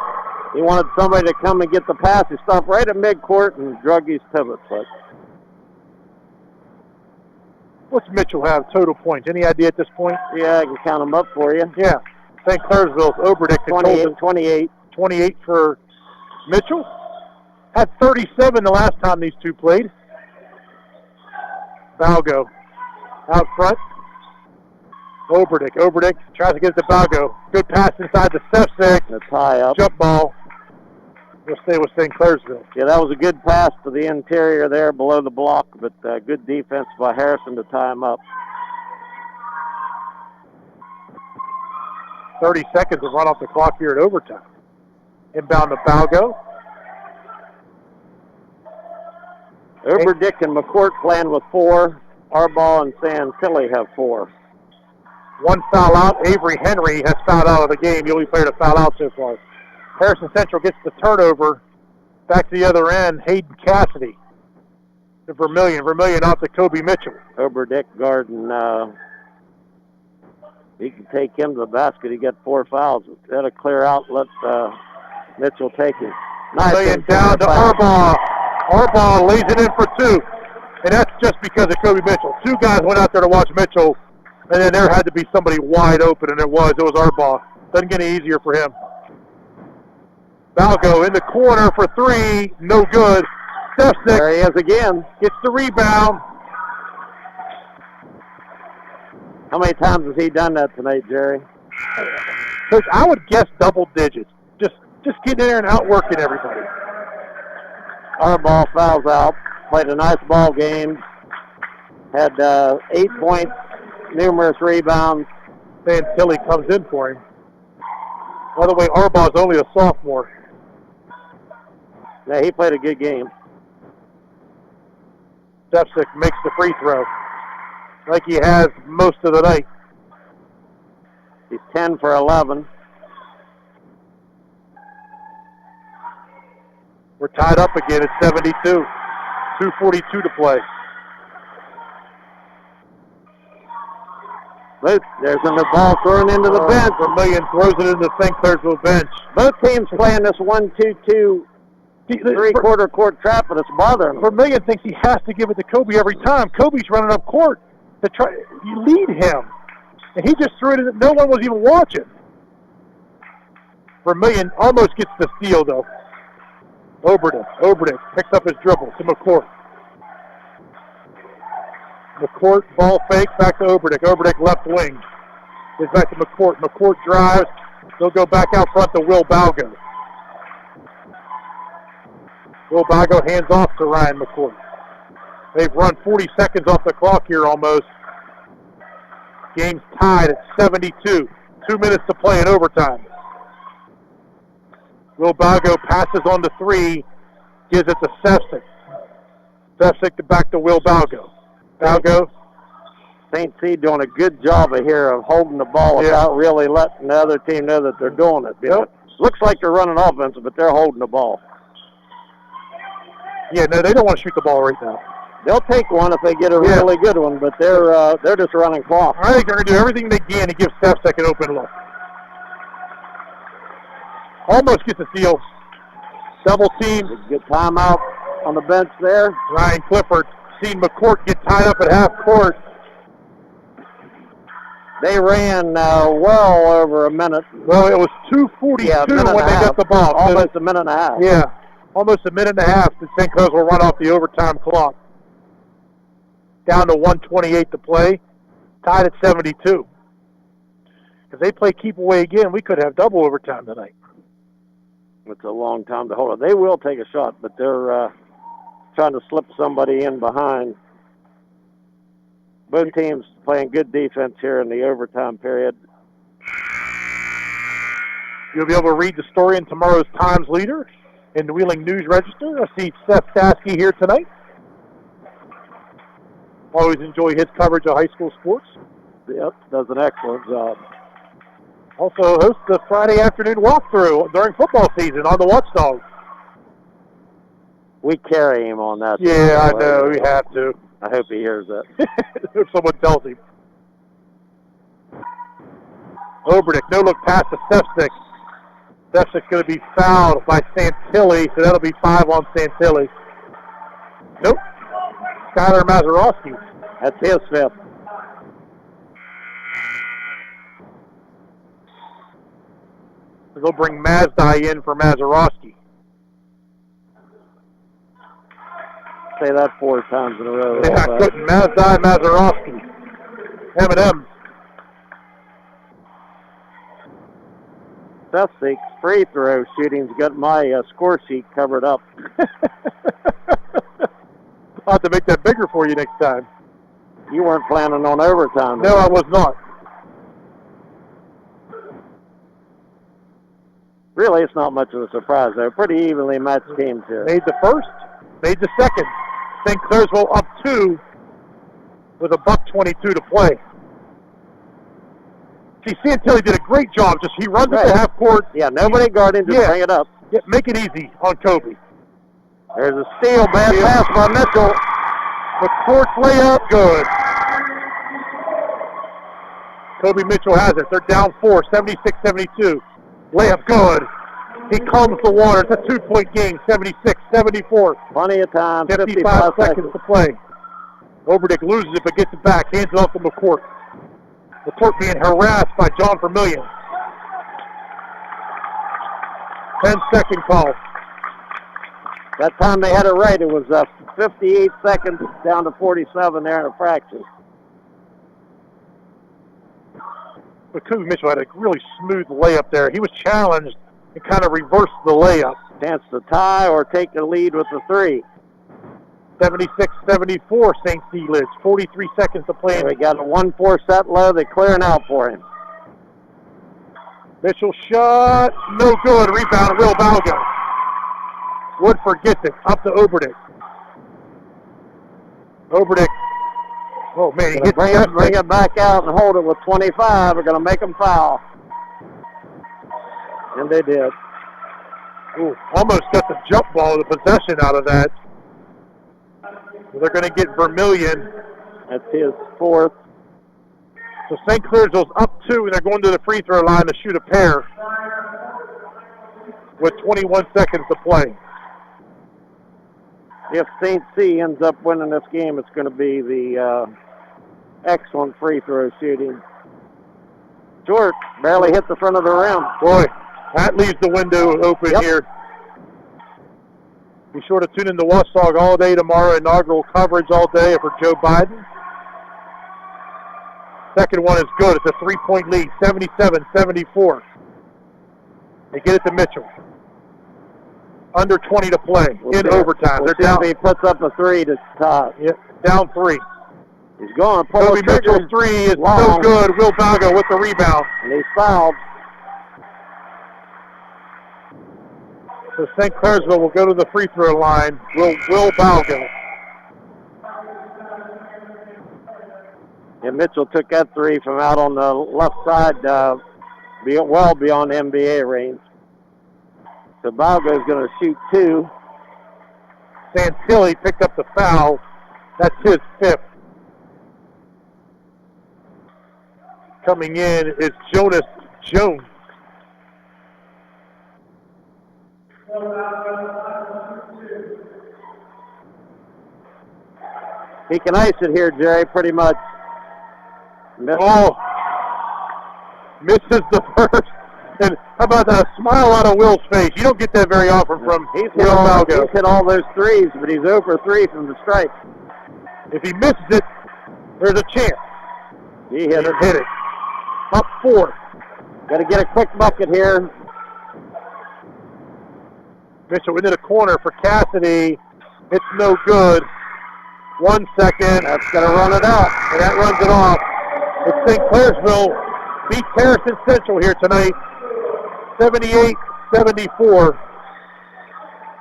He wanted somebody to come and get the pass. He stopped right at midcourt and drug his pivot foot. What's Mitchell have total points? Any idea at this point? Yeah, I can count them up for you. Yeah. St. Clairsville's Oberdick. 28. 28 for Mitchell. Had 37 the last time these two played. Balgo out front. Oberdick tries to get to Balgo. Good pass inside the Septic. That's high up. Jump ball. We'll stay with St. Clairsville. Yeah, that was a good pass to the interior there below the block, but good defense by Harrison to tie him up. 30 seconds to run off the clock here at overtime. Inbound to Balgo. Oberdick and McCourt playing with 4. Arbaugh and San Tilly have 4. One foul out. Avery Henry has fouled out of the game. The only player to foul out so far. Harrison Central gets the turnover. Back to the other end, Hayden Cassidy to Vermillion. Vermillion off to Kobe Mitchell. Oberdick guarding. He can take him to the basket. He got 4 fouls. That'll clear out. Let Mitchell take him. Nice. Vermillion down to Arbaugh. Arbaugh lays it in for 2. And that's just because of Kobe Mitchell. 2 guys went out there to watch Mitchell, and then there had to be somebody wide open, and it was Arbaugh. Doesn't get any easier for him. Balgo in the corner for 3, no good. Stefsik, there he is again. Gets the rebound. How many times has he done that tonight, Jerry? Coach, I would guess double digits. Just getting in there and outworking everybody. Arbaugh fouls out. Played a nice ball game. Had 8 points, numerous rebounds. Van Tilly comes in for him. By the way, Arbaugh's only a sophomore. Yeah, he played a good game. Stefsik makes the free throw, like he has most of the night. He's 10 for 11. We're tied up again at 72. 2:42 to play. There's a ball thrown into the bench. Vermillion throws it into the St. Clairsville bench. Both teams playing this 1-2-2 three-quarter court trap, and it's bothering him. Vermillion thinks he has to give it to Kobe every time. Kobe's running up court to try. You lead him, and he just threw it in. No one was even watching. Vermillion almost gets the steal though. Oberdick picks up his dribble to McCourt. McCourt, ball fake, back to Oberdick. Oberdick left wing. Gets back to McCourt. McCourt drives. They'll go back out front to Will Balgo. Will Balgo hands off to Ryan McCourt. They've run 40 seconds off the clock here almost. Game's tied at 72. 2 minutes to play in overtime. Will Balgo passes on to 3. Gives it to Sefcik. Sefcik back to Will Balgo. Balgo. St. C doing a good job here of holding the ball without really letting the other team know that they're doing it. Yep. Looks like they're running offense, but they're holding the ball. Yeah, no, they don't want to shoot the ball right now. They'll take one if they get a really good one, but they're just running clock. I think they're going to do everything they can to give Sefcik an open look. Almost gets a steal. Double team. Good timeout on the bench there. Ryan Clifford seen McCourt get tied up at half court. They ran well over a minute. Well, it was 2:42 when they got the ball. Almost a minute and a half. Yeah, almost a minute and a half. The St. Clair's will run off the overtime clock. Down to 1:28 to play. Tied at 72. If they play keep away again, we could have double overtime tonight. It's a long time to hold it. They will take a shot, but they're trying to slip somebody in behind. Both teams playing good defense here in the overtime period. You'll be able to read the story in tomorrow's Times Leader in the Wheeling News Register. I see Seth Stasky here tonight. Always enjoy his coverage of high school sports. Yep, does an excellent job. Also hosts the Friday afternoon walkthrough during football season on the Watchdogs. We carry him on that. Yeah, I know. We have to. I hope he hears that. If someone tells him. Oberdick, no look pass to Sefcik. Sefcik's going to be fouled by Santilli, so that'll be 5 on Santilli. Nope. Skylar Mazarowski. That's his 5th. They'll bring Mazdai in for Mazarowski. Say that 4 times in a row. Yeah, I couldn't. Mazdai, Mazarowski. M&M. Sefcik's free throw shooting's got my score sheet covered up. I'll have to make that bigger for you next time. You weren't planning on overtime. No, I was not. Really, it's not much of a surprise. They're pretty evenly matched teams here. Made the first, made the second. St. Clairsville up 2 with $1:22 to play. See, Santilli did a great job. Just he runs at the half court. Yeah, nobody guarding, just bring it up. Yeah, make it easy on Kobe. There's a steal, bad pass by Mitchell. McCourt's layup, good. Kobe Mitchell has it. They're down 4, 76-72. Layup, good. He calms the water. It's a 2-point game, 76-74. Plenty of time, 55 seconds to play. Oberdick loses it, but gets it back. Hands it off to McCourt. McCourt being harassed by John Vermillion. 10-second call. That time they had it right. It was 58 seconds down to 47 there in a fraction. But Kobe Mitchell had a really smooth layup there. He was challenged and kind of reversed the layup. Chance to tie or take the lead with the 3. 76-74, St. C leads. 43 seconds to play. We got a 1-4 set low. They're clearing out for him. Mitchell shot. No good. Rebound, Will Balgo. Woodford gets it. Up to Oberdick. Oberdick. Oh, man, he hit bring it back out and hold it with 25. We're going to make them foul. And they did. Ooh, almost got the jump ball, the possession out of that. They're going to get Vermillion. That's his 4th. So St. Clairsville's up 2, and they're going to the free throw line to shoot a pair with 21 seconds to play. If St. C ends up winning this game, it's going to be the excellent free throw shooting. Short, barely hit the front of the rim. Boy, that leaves the window open here. Be sure to tune in to Watchdog all day tomorrow. Inaugural coverage all day for Joe Biden. Second one is good. It's a 3-point lead, 77-74. They get it to Mitchell. Under 20 to play in overtime. They're down. He puts up a 3 to tie. Yep, down 3. He's going. Kobe Mitchell's 3 is no good. Will Balgo with the rebound. And he's fouled. So St. Clairsville will go to the free throw line. Will Balgo. And Mitchell took that 3 from out on the left side, well beyond NBA range. So Balgo's going to shoot 2. Santilli picked up the foul. That's his 5th. Coming in is Jonas Jones. He can ice it here, Jerry, pretty much. Oh, misses the first. And how about that smile out of Will's face? You don't get that very often from Will Balgo. He's hit all those 3s, but he's 0 for 3 from the stripe. If he misses it, there's a chance. He hit it. Up 4. Got to get a quick bucket here. Mitchell into the corner for Cassidy. It's no good. 1 second. That's going to run it out. And that runs it off. It's St. Clairsville beats Harrison Central here tonight. 78-74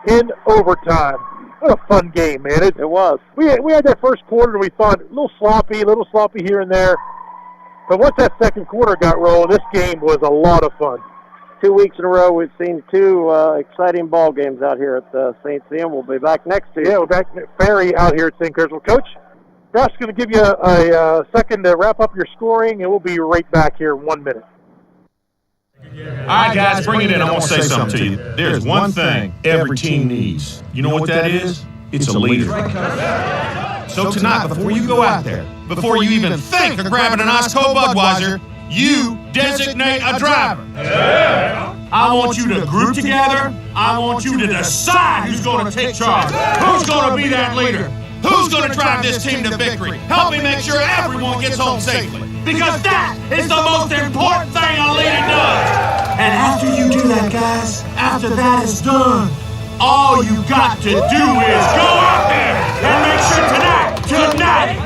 in overtime. What a fun game, man. It was. We had that first quarter and we thought a little sloppy here and there. But once that second quarter got rolling, this game was a lot of fun. 2 weeks in a row, we've seen 2 exciting ball games out here at St. C. We'll be back next Tuesday. Yeah, we're back at Ferry out here at St. Clairsville. Coach, Josh's going to give you a second to wrap up your scoring, and we'll be right back here in 1 minute. All right, guys, bring it in. I want to say something to you. There's one thing every team needs. You know what that is? It's a leader. So tonight, before you go out there, before you even think of grabbing an ice cold Budweiser, you designate a driver. I want you to group together. I want you to decide who's going to take charge, who's going to be that leader, who's going to drive this team to victory. Help me make sure everyone gets home safely, because that is the most important thing a leader does. And after you do that, guys, after that is done, all you got to do is go out there and make sure tonight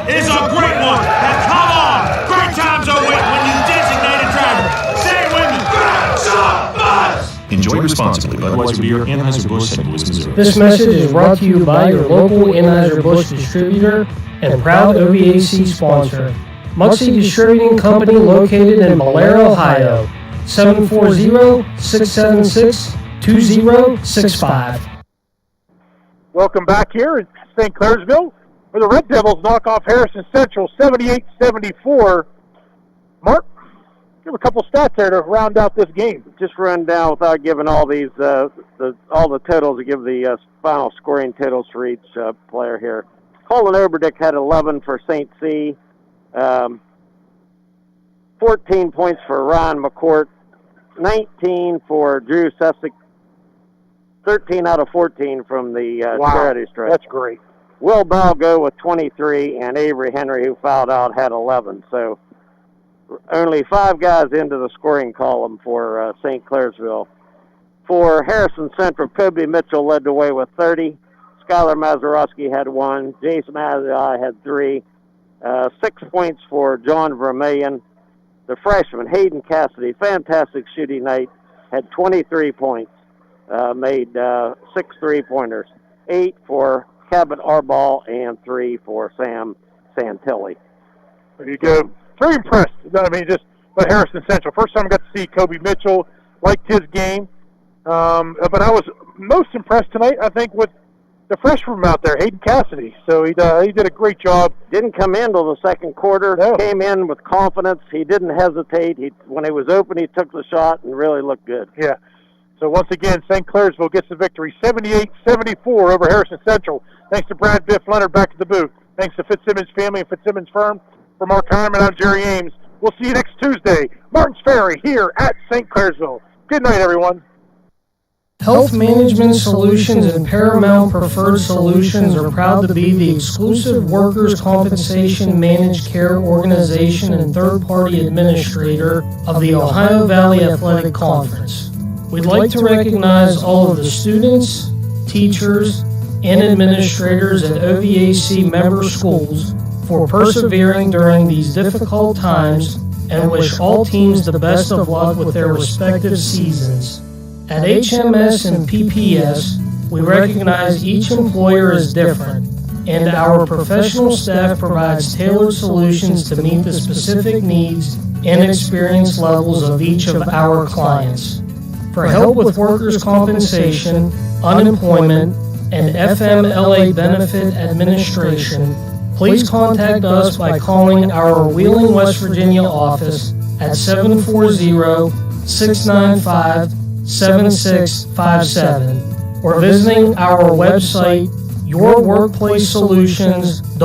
is a great one. And come on, great times are waiting when you designate a driver. Say it with me. Great job, boys. Enjoy responsibly. Budweiser Beer, Anheuser-Busch, St. Louis, Missouri. This message is brought to you by your local Anheuser-Busch distributor and proud OVAC sponsor, Muxie Distributing Company, located in Blair, Ohio. 740-676-2065. Welcome back here in St. Clairsville, where the Red Devils knock off Harrison Central 78-74. Mark, give a couple stats there to round out this game. Just run down without giving all these all the totals, to give the final scoring totals for each player here. Colin Oberdick had 11 for St. C. 14 points for Ryan McCourt. 19 for Drew Sessick. 13 out of 14 from the charity stripe. That's great. Will Balgo with 23, and Avery Henry, who fouled out, had 11. So only 5 guys into the scoring column for St. Clairsville. For Harrison Central, Kobe Mitchell led the way with 30. Skylar Mazurowski had 1. Jason Mazai had 3. 6 points for John Vermillion. The freshman, Hayden Cassidy, fantastic shooting night, had 23 points, made 6 three-pointers, 8 for Cabot Arball, and 3 for Sam Santilli. There you go. Very impressed. I mean, just by Harrison Central. First time I got to see Kobe Mitchell. Liked his game. But I was most impressed tonight, I think, with the freshman out there, Hayden Cassidy. So he did a great job. Didn't come in till the second quarter. No. Came in with confidence. He didn't hesitate. When he was open, he took the shot and really looked good. Yeah. So once again, St. Clairsville gets the victory, 78-74 over Harrison Central. Thanks to Brad Biff Leonard back at the booth. Thanks to Fitzsimmons family and Fitzsimmons firm. For Mark Hyman, I'm Jerry Ames. We'll see you next Tuesday, Martin's Ferry, here at St. Clairsville. Good night, everyone. Health Management Solutions and Paramount Preferred Solutions are proud to be the exclusive workers' compensation managed care organization and third-party administrator of the Ohio Valley Athletic Conference. We'd like to recognize all of the students, teachers, and administrators at OVAC member schools for persevering during these difficult times and wish all teams the best of luck with their respective seasons. At HMS and PPS, we recognize each employer is different, and our professional staff provides tailored solutions to meet the specific needs and experience levels of each of our clients. For help with workers' compensation, unemployment, and FMLA benefit administration, please contact us by calling our Wheeling, West Virginia office at 740-695-7657 or visiting our website, yourworkplacesolutions.com.